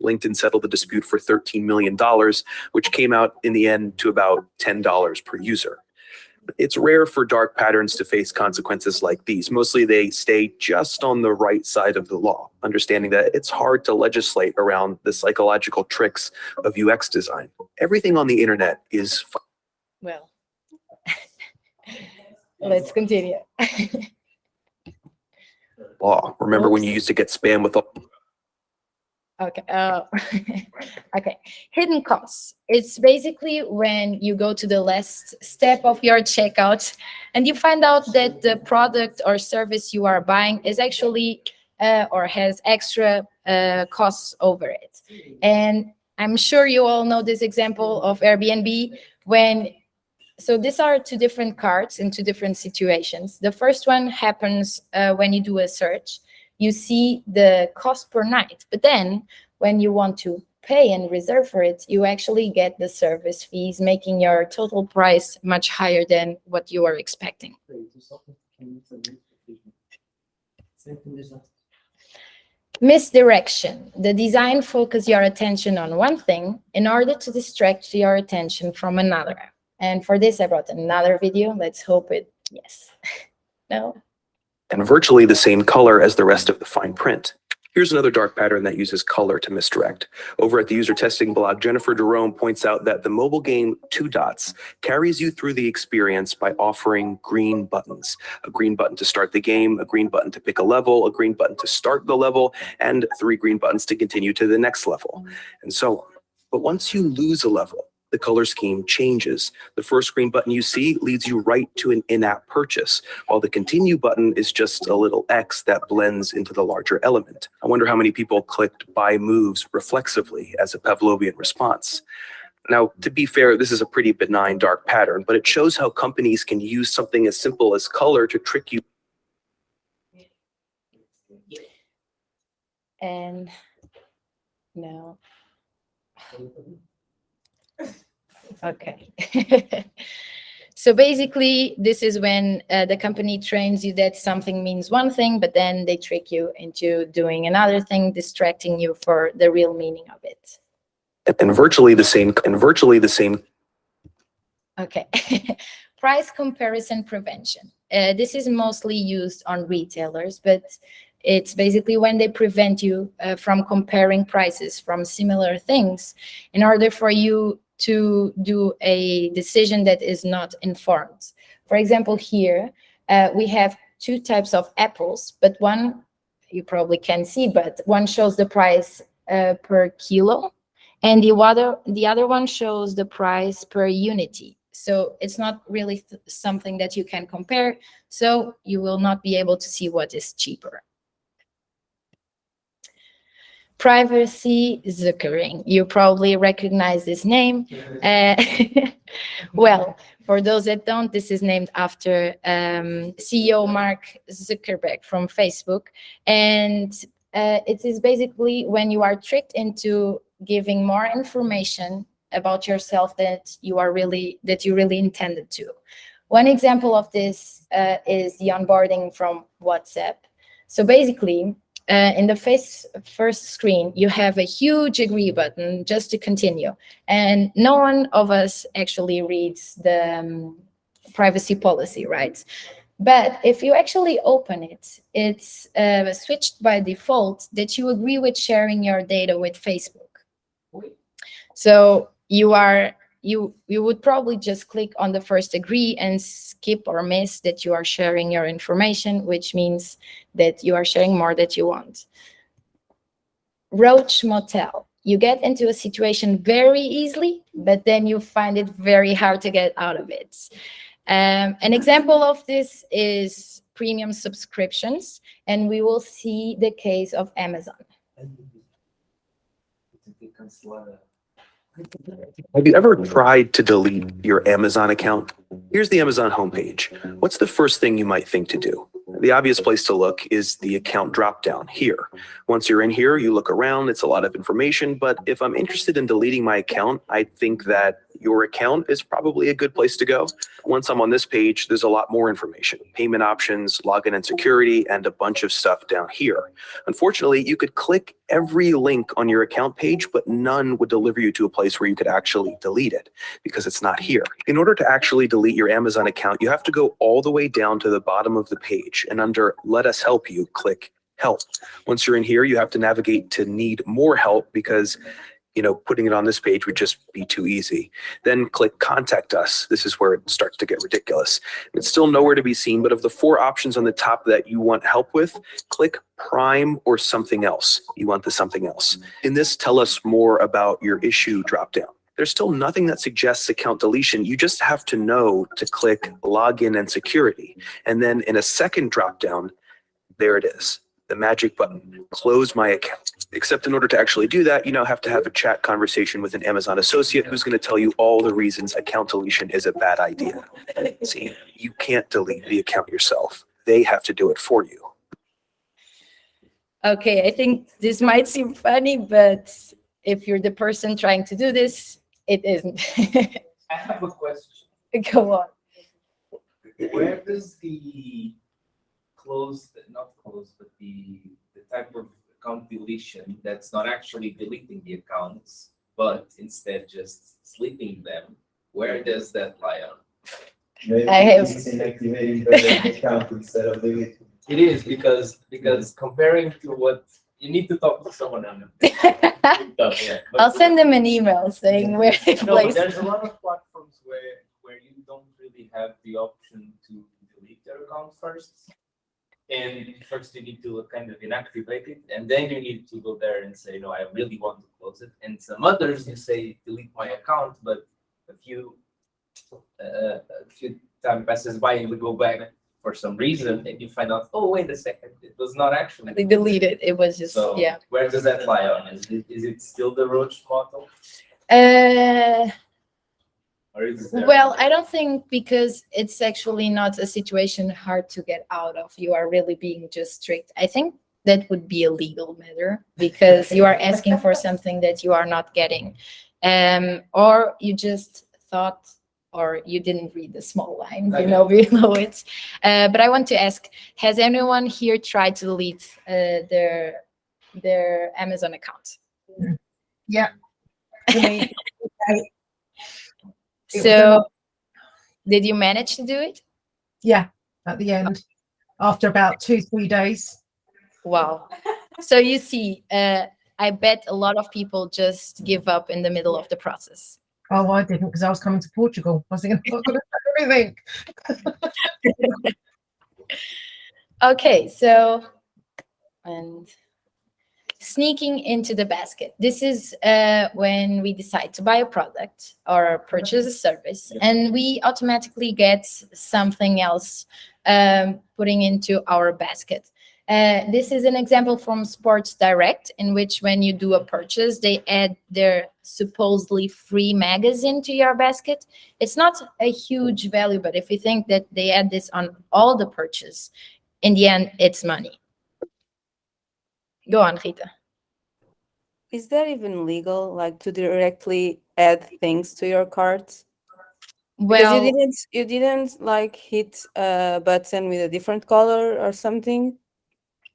LinkedIn settled the dispute for $13 million, which came out in the end to about $10 per user. It's rare for dark patterns to face consequences like these. Mostly they stay just on the right side of the law, understanding that it's hard to legislate around the psychological tricks of UX design. Everything on the internet is fun. Well, let's continue. Law. Remember when you used to get spam with all... Okay. Okay. Hidden costs. It's basically when you go to the last step of your checkout and you find out that the product or service you are buying is actually or has extra costs over it. And I'm sure you all know this example of Airbnb when... So these are 2 different cards in 2 different situations. The first one happens when you do a search. You see the cost per night. But then when you want to pay and reserve for it, you actually get the service fees, making your total price much higher than what you are expecting. Misdirection. The design focuses your attention on one thing in order to distract your attention from another. And for this, I brought another video. Let's hope it, yes. No? And virtually the same color as the rest of the fine print. Here's another dark pattern that uses color to misdirect. Over at the user testing blog, Jennifer Jerome points out that the mobile game Two Dots carries you through the experience by offering green buttons. A green button to start the game, a green button to pick a level, a green button to start the level, and 3 green buttons to continue to the next level, and so on. But once you lose a level, the color scheme changes. The first green button you see leads you right to an in-app purchase, while the continue button is just a little X that blends into the larger element. I wonder how many people clicked buy moves reflexively as a Pavlovian response. Now, to be fair, this is a pretty benign dark pattern, but it shows how companies can use something as simple as color to trick you. And no. Okay. So basically, this is when the company trains you that something means one thing, but then they trick you into doing another thing, distracting you for the real meaning of it. And virtually the same. Okay. Price comparison prevention. This is mostly used on retailers, but it's basically when they prevent you from comparing prices from similar things in order for you to do a decision that is not informed. For example, here we have 2 types of apples, but one you probably can't see, but one shows the price per kilo, and the other one shows the price per unity. So it's not really something that you can compare, so you will not be able to see what is cheaper. Privacy Zuckering. You probably recognize this name. Well, for those that don't, this is named after CEO Mark Zuckerberg from Facebook. And it is basically when you are tricked into giving more information about yourself that you really intended to. One example of this is the onboarding from WhatsApp. So basically, in the first screen, you have a huge agree button just to continue. And no one of us actually reads the privacy policy, right? But if you actually open it, it's switched by default that you agree with sharing your data with Facebook. So you would probably just click on the first agree and skip or miss that you are sharing your information, which means that you are sharing more that you want. Roach Motel. You get into a situation very easily, but then you find it very hard to get out of it. An example of this is premium subscriptions, and we will see the case of Amazon. Have you ever tried to delete your Amazon account? Here's the Amazon homepage. What's the first thing you might think to do? The obvious place to look is the account dropdown here. Once you're in here, you look around, it's a lot of information, but if I'm interested in deleting my account, I think that your account is probably a good place to go. Once I'm on this page, there's a lot more information, payment options, login and security, and a bunch of stuff down here. Unfortunately, you could click every link on your account page, but none would deliver you to a place where you could actually delete it because it's not here. In order to actually delete your Amazon account, you have to go all the way down to the bottom of the page, and under Let Us Help You, click Help. Once you're in here, you have to navigate to Need More Help because putting it on this page would just be too easy. Then click Contact Us. This is where it starts to get ridiculous. It's still nowhere to be seen, but of the 4 options on the top that you want help with, click Prime or Something Else. You want the something else. In this Tell Us More About Your Issue dropdown, there's still nothing that suggests account deletion. You just have to know to click Login and Security. And then in a second dropdown, there it is. The magic button, close my account. Except in order to actually do that, you now have to have a chat conversation with an Amazon associate who's going to tell you all the reasons account deletion is a bad idea. See, you can't delete the account yourself. They have to do it for you. Okay, I think this might seem funny, but if you're the person trying to do this, it isn't. I have a question. Go on. Where does the not close, but the type of account deletion that's not actually deleting the accounts, but instead just sleeping them, where does that lie on? I have- It's inactivating the account instead of deleting. It is because comparing to what you need to talk to someone on it. Yeah, but- I'll send them an email saying where they No, but place. there's a lot of platforms where you don't really have the option to delete your account first. And first you need to kind of inactivate it, and then you need to go there and say, no, I really want to close it. And some others, you say, delete my account, but a few time passes by and we go back for some reason, and you find out, oh, wait a second, it was not actually. They deleted. It was just So yeah. where does that lie on? Is it still the Roach model? Or is there? Well, I don't think, because it's actually not a situation hard to get out of. You are really being just strict. I think that would be a legal matter, because you are asking for something that you are not getting, or you just thought, or you didn't read the small line, below it. But I want to ask: has anyone here tried to delete their Amazon account? Yeah. To me, It was So, did you manage to do it? yeah, at the end, after about 2-3 days. Wow. So you see, I bet a lot of people just give up in the middle of the process. Oh, I didn't, because I was coming to Portugal. I was thinking, I'm going to do everything. Okay, so, and sneaking into the basket. This is when we decide to buy a product or purchase a service, and we automatically get something else putting into our basket. This is an example from Sports Direct, in which when you do a purchase, they add their supposedly free magazine to your basket. It's not a huge value, but if you think that they add this on all the purchase, in the end, it's money. Go on, Rita. Is that even legal, like to directly add things to your cart? Because Well, you didn't like hit a button with a different color or something.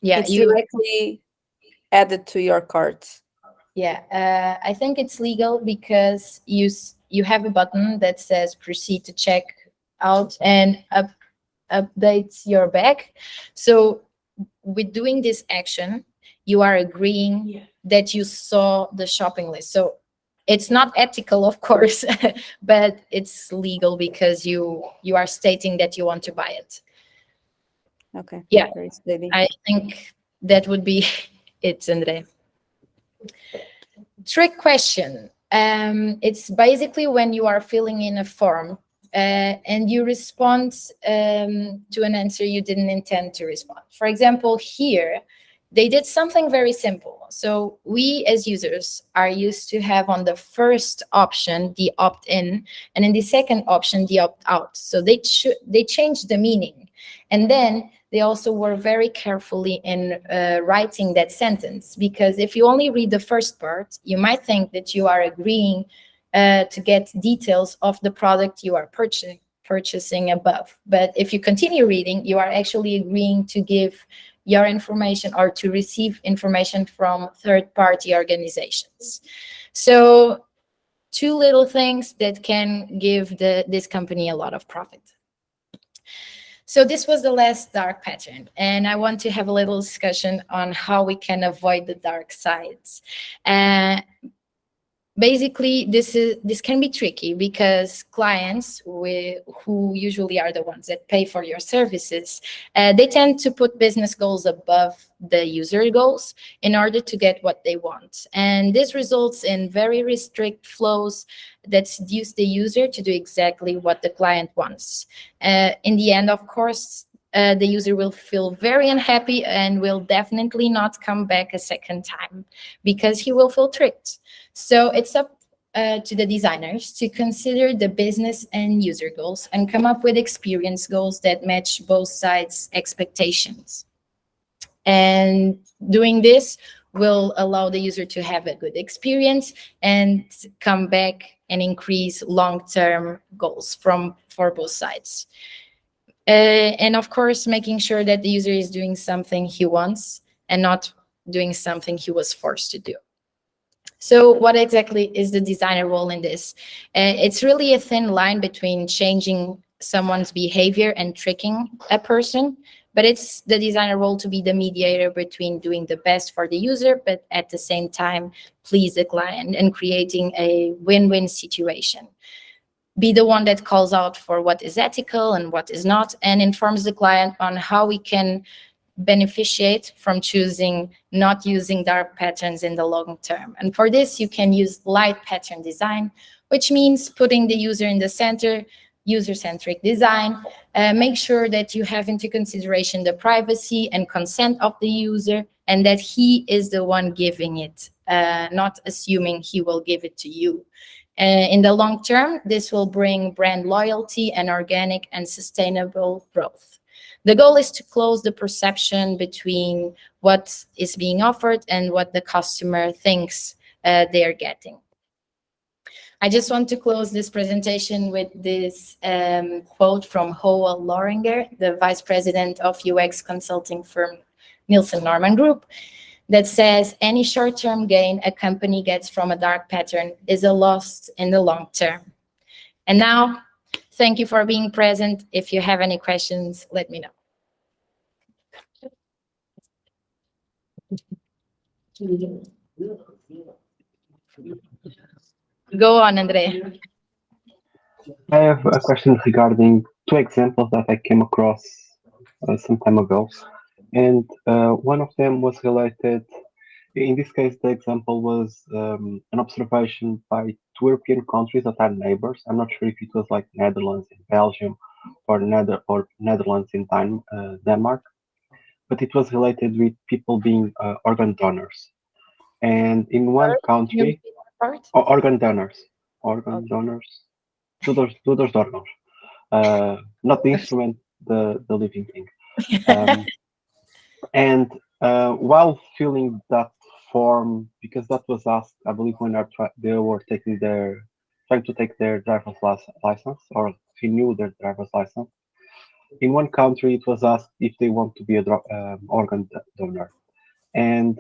yeah, It's you. directly added to your cart. Yeah, I think it's legal because you have a button that says proceed to check out and update your bag. So with doing this action, you are agreeing that you saw the shopping list. So it's not ethical, of course, but it's legal because you are stating that you want to buy it. Okay. Yeah, Very steady. I think that would be it, Andre. Trick question. It's basically when you are filling in a form and you respond to an answer you didn't intend to respond. For example, here, they did something very simple. So we as users are used to have on the first option the opt-in, and in the second option the opt-out. So they changed the meaning. And then they also were very carefully in writing that sentence, because if you only read the first part, you might think that you are agreeing to get details of the product you are purchasing above. But if you continue reading, you are actually agreeing to give your information or to receive information from third-party organizations. So 2 little things that can give this company a lot of profit. So this was the last dark pattern, and I want to have a little discussion on how we can avoid the dark sides. Basically, this can be tricky because clients who usually are the ones that pay for your services, they tend to put business goals above the user goals in order to get what they want. And this results in very restrict flows that seduce the user to do exactly what the client wants. In the end, of course, the user will feel very unhappy and will definitely not come back a second time because he will feel tricked. So it's up to the designers to consider the business and user goals and come up with experience goals that match both sides' expectations. And doing this will allow the user to have a good experience and come back and increase long-term goals for both sides. And of course, making sure that the user is doing something he wants and not doing something he was forced to do. So what exactly is the designer role in this? It's really a thin line between changing someone's behavior and tricking a person, but it's the designer role to be the mediator between doing the best for the user, but at the same time, please the client and creating a win-win situation. Be the one that calls out for what is ethical and what is not, and informs the client on how we can beneficiate from choosing not using dark patterns in the long term. And for this, you can use light pattern design, which means putting the user in the center, user-centric design. Make sure that you have into consideration the privacy and consent of the user, and that he is the one giving it, not assuming he will give it to you. In the long term, this will bring brand loyalty and organic and sustainable growth. The goal is to close the perception between what is being offered and what the customer thinks they are getting. I just want to close this presentation with this quote from Hoa Loringer, the Vice President of UX consulting firm Nielsen Norman Group, that says, any short-term gain a company gets from a dark pattern is a loss in the long term. And now, thank you for being present. If you have any questions, let me know. Go on, Andrea. I have a question regarding two examples that I came across some time ago. And one of them was related, in this case, the example was an observation by two European countries that are neighbors. I'm not sure if it was like Netherlands and Belgium or Netherlands in Denmark, but it was related with people being organ donors. And in one country, organ donors, doadores de órgãos, not the instrument, the living thing. And while filling that form, because that was asked, I believe when they were trying to take their driver's license or renew their driver's license, in one country it was asked if they want to be an organ donor, and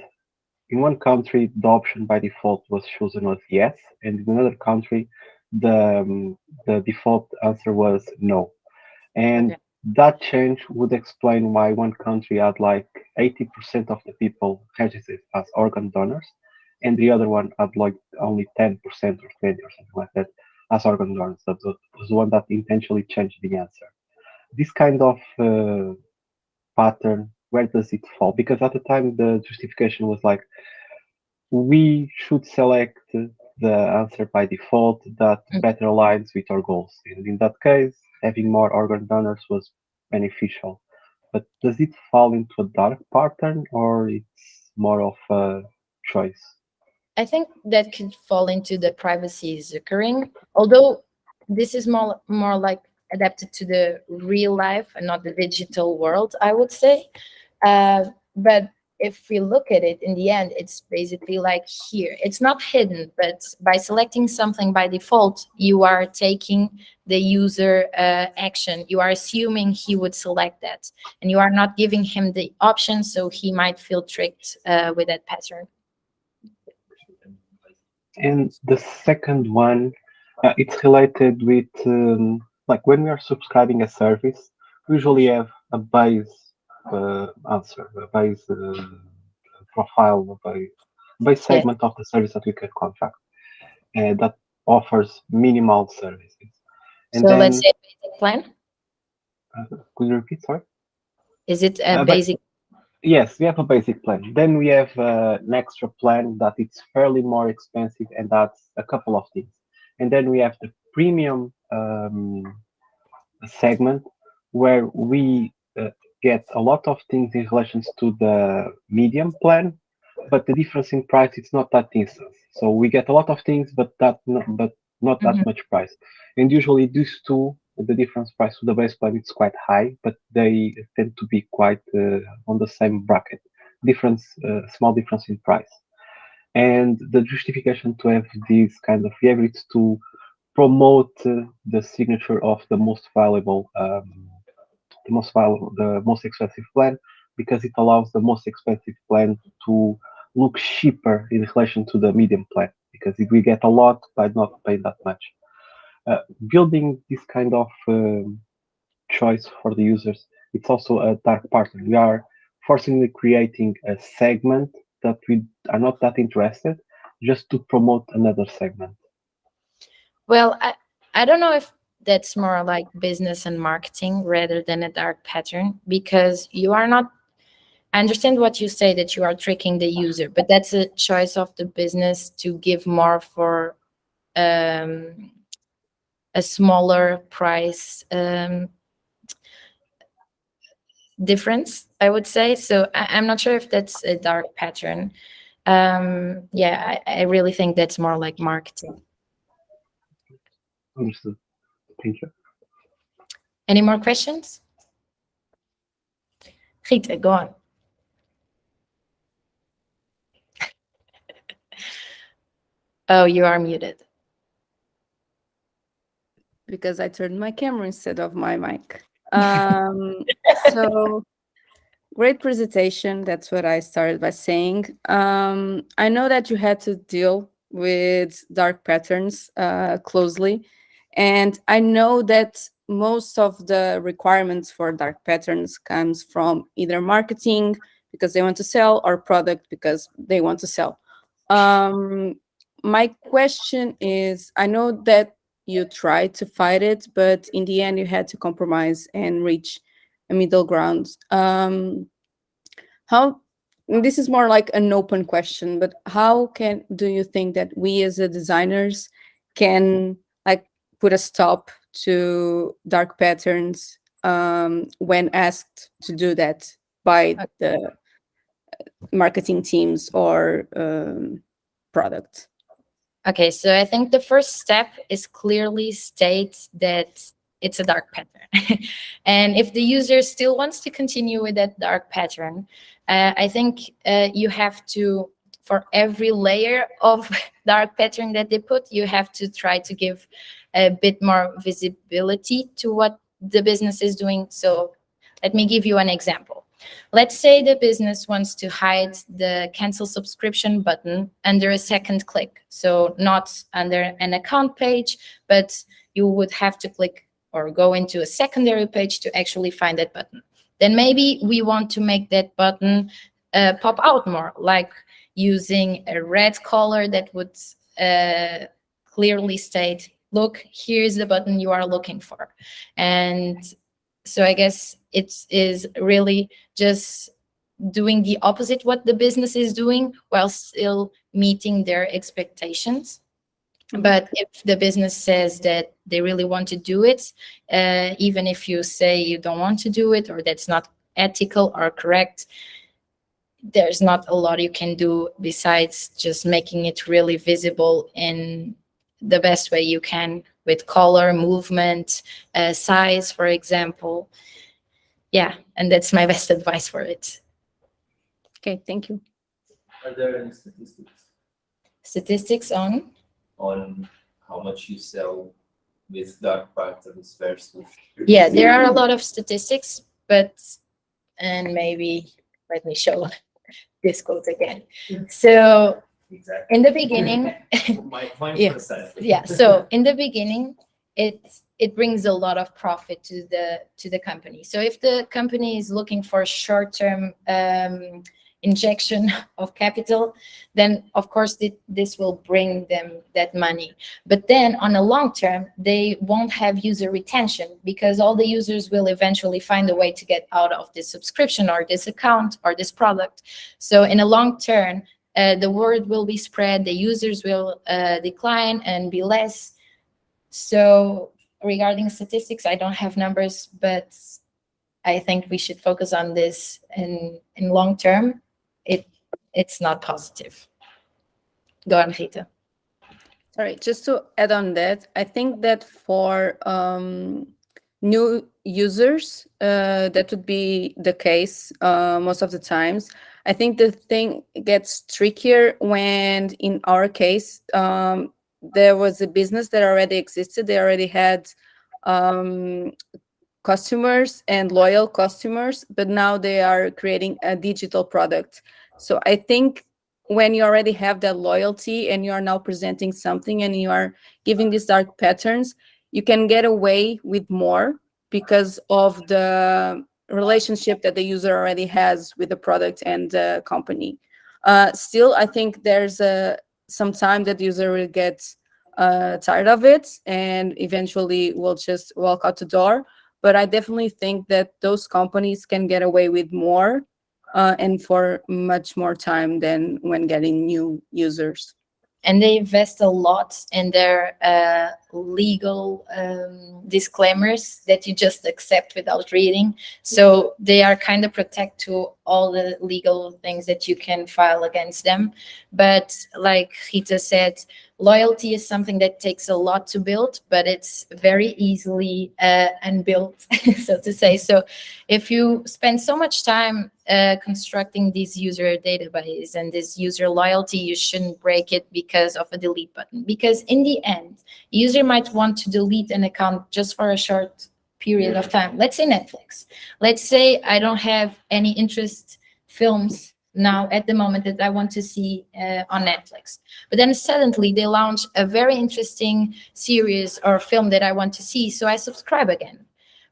in one country the option by default was chosen as yes, and in another country the default answer was no. And that change would explain why one country had like 80% of the people registered as organ donors, and the other one had like only 10% or 20 or something like that as organ donors. That was the one that intentionally changed the answer. This kind of pattern, where does it fall? Because at the time the justification was like, we should select the answer by default that better aligns with our goals. And in that case, having more organ donors was beneficial. But does it fall into a dark pattern, or it's more of a choice? I think that could fall into the privacy is occurring, although this is more like adapted to the real life and not the digital world, I would say. But if we look at it in the end, it's basically like here. It's not hidden, but by selecting something by default, you are taking the user action. You are assuming he would select that, and you are not giving him the option, so he might feel tricked with that pattern. And the second one, it's related with like when we are subscribing a service, we usually have a base answer, a base profile, a base segment of the service that we can contract that offers minimal services. And so then, let's say basic plan. Could you repeat? Sorry. Is it a basic? Yes, we have a basic plan. Then we have an extra plan that it's fairly more expensive, and that's a couple of things. And then we have the premium segment where we get a lot of things in relation to the medium plan, but the difference in price, it's not that instance. So we get a lot of things, but not that much price. And usually these two, the difference price to the base plan, it's quite high, but they tend to be quite on the same bracket. small difference in price. And the justification to have this kind of behavior is to promote the signature of the most valuable, the most expensive plan, because it allows the most expensive plan to look cheaper in relation to the medium plan, because if we get a lot by not paying that much. Building this kind of choice for the users, it's also a dark pattern. We are forcibly creating a segment that we are not that interested, just to promote another segment. Well, I don't know if that's more like business and marketing rather than a dark pattern, because you are not, I understand what you say, that you are tricking the user, but that's a choice of the business to give more for a smaller price difference, I would say. So I'm not sure if that's a dark pattern. Yeah, I really think that's more like marketing. Understood. Thank you. Any more questions? Rita, go on. Oh, you are muted. Because I turned my camera instead of my mic. So great presentation. That's what I started by saying. I know that you had to deal with dark patterns closely. And I know that most of the requirements for dark patterns comes from either marketing because they want to sell, or product because they want to sell. My question is, I know that you tried to fight it, but in the end you had to compromise and reach a middle ground. How, this is more like an open question, but how do you think that we as designers can like put a stop to dark patterns when asked to do that by the marketing teams or product? Okay, so I think the first step is clearly state that it's a dark pattern. And if the user still wants to continue with that dark pattern, I think you have to, for every layer of dark pattern that they put, you have to try to give a bit more visibility to what the business is doing. So let me give you an example. Let's say the business wants to hide the cancel subscription button under a second click. So not under an account page, but you would have to click or go into a secondary page to actually find that button. Then maybe we want to make that button pop out more, like using a red color that would clearly state, look, here's the button you are looking for. And so I guess it is really just doing the opposite what the business is doing while still meeting their expectations. But if the business says that they really want to do it, even if you say you don't want to do it or that's not ethical or correct, there's not a lot you can do besides just making it really visible in the best way you can, with color, movement, size, for example. Yeah, and that's my best advice for it. Okay, thank you. Are there any statistics Statistics on how much you sell with dark patterns versus? Yeah, there are a lot of statistics, and maybe let me show this quote again. So Exactly. in the beginning, yeah. Yeah. So in the beginning, it brings a lot of profit to the company. So if the company is looking for short-term injection of capital, then of course this will bring them that money. But then on a long term, they won't have user retention, because all the users will eventually find a way to get out of this subscription or this account or this product. So in a long term, the word will be spread, the users will decline and be less. So regarding statistics, I don't have numbers, but I think we should focus on this in long term. It's not positive. Go on, Rita. Sorry, just to add on that, I think that for new users, that would be the case most of the times. I think the thing gets trickier when, in our case, there was a business that already existed. They already had customers and loyal customers, but now they are creating a digital product. So I think when you already have that loyalty and you are now presenting something and you are giving these dark patterns, you can get away with more because of the relationship that the user already has with the product and the company. Still, I think there's some time that the user will get tired of it and eventually will just walk out the door. But I definitely think that those companies can get away with more and for much more time than when getting new users. And they invest a lot in their legal disclaimers that you just accept without reading. So they are kind of protect to all the legal things that you can file against them. But like Rita said, loyalty is something that takes a lot to build, but it's very easily unbuilt, so to say. So if you spend so much time constructing this user database and this user loyalty, you shouldn't break it because of a delete button. Because in the end, user might want to delete an account just for a short period of time. Let's say Netflix. Let's say I don't have any interest films now at the moment that I want to see on Netflix. But then suddenly they launch a very interesting series or film that I want to see, so I subscribe again.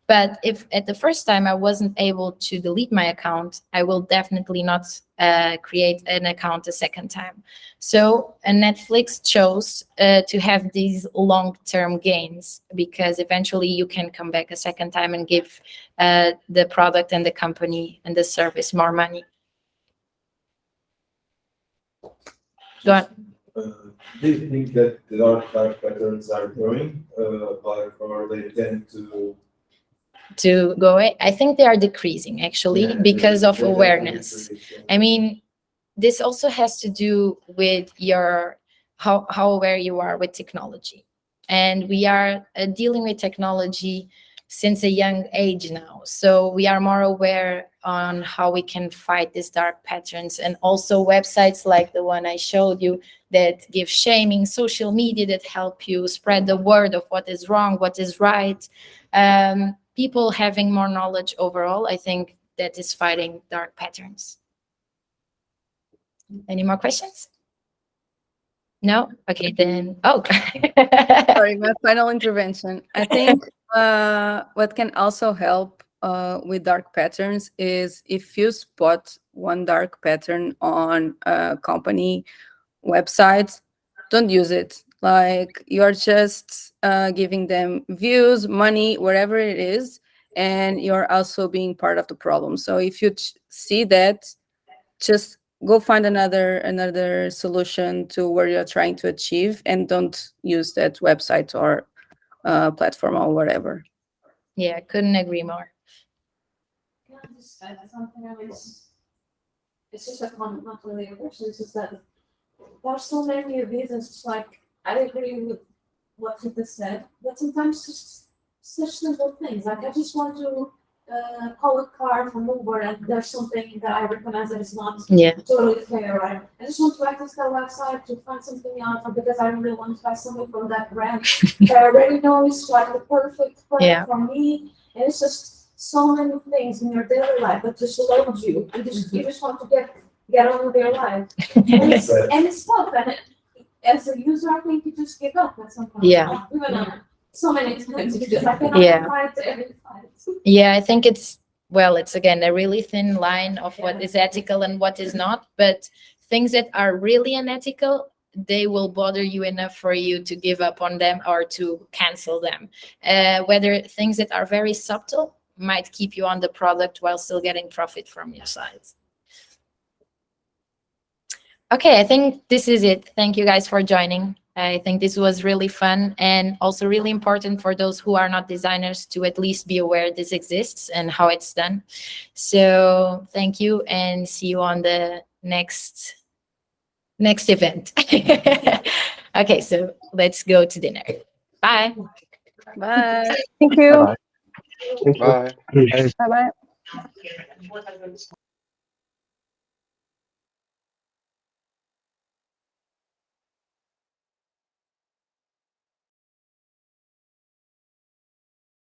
But if at the first time I wasn't able to delete my account, I will definitely not create an account a second time. So Netflix chose to have these long-term gains because eventually you can come back a second time and give the product and the company and the service more money. Go on. Do you think that the dark patterns are growing, or they tend to go away? I think they are decreasing actually because of awareness. I mean, this also has to do with your how aware you are with technology. And we are dealing with technology since a young age now. So we are more aware on how we can fight these dark patterns, and also websites like the one I showed you that give shaming, social media that help you spread the word of what is wrong, what is right. People having more knowledge overall, I think that is fighting dark patterns. Any more questions? No? Okay, then. Oh. Sorry, my final intervention. I think what can also help with dark patterns is if you spot one dark pattern on a company website, don't use it. Like, you're just giving them views, money, wherever it is, and you're also being part of the problem. So if you see that, just go find another solution to where you're trying to achieve, and don't use that website or platform or whatever. Yeah, I couldn't agree more. Can I just add something? I mean, it's just a comment, not really a question. It's just that there are so many reasons. Like, I agree with what Rita said, but sometimes just such simple things. Like, I just want to call a car from Uber, and there's something that I recognize that is not totally fair, right? I just want to access their website to find something out because I really want to buy something from that brand that I already know is like the perfect product for me. And it's just so many things in your daily life that just load you, and you just want to get on with your life. And it's tough. And as a user, I think you just give up at some point. Yeah. Even though so many times because I cannot fight every fight. Yeah, I think it's again a really thin line of what is ethical and what is not. But things that are really unethical, they will bother you enough for you to give up on them or to cancel them. Whether things that are very subtle might keep you on the product while still getting profit from your side. Okay, I think this is it. Thank you guys for joining. I think this was really fun and also really important for those who are not designers to at least be aware this exists and how it's done. So thank you, and see you on the next event. Okay, so let's go to dinner. Bye. Bye. Thank you. Bye. Thank you. Bye. Bye-bye.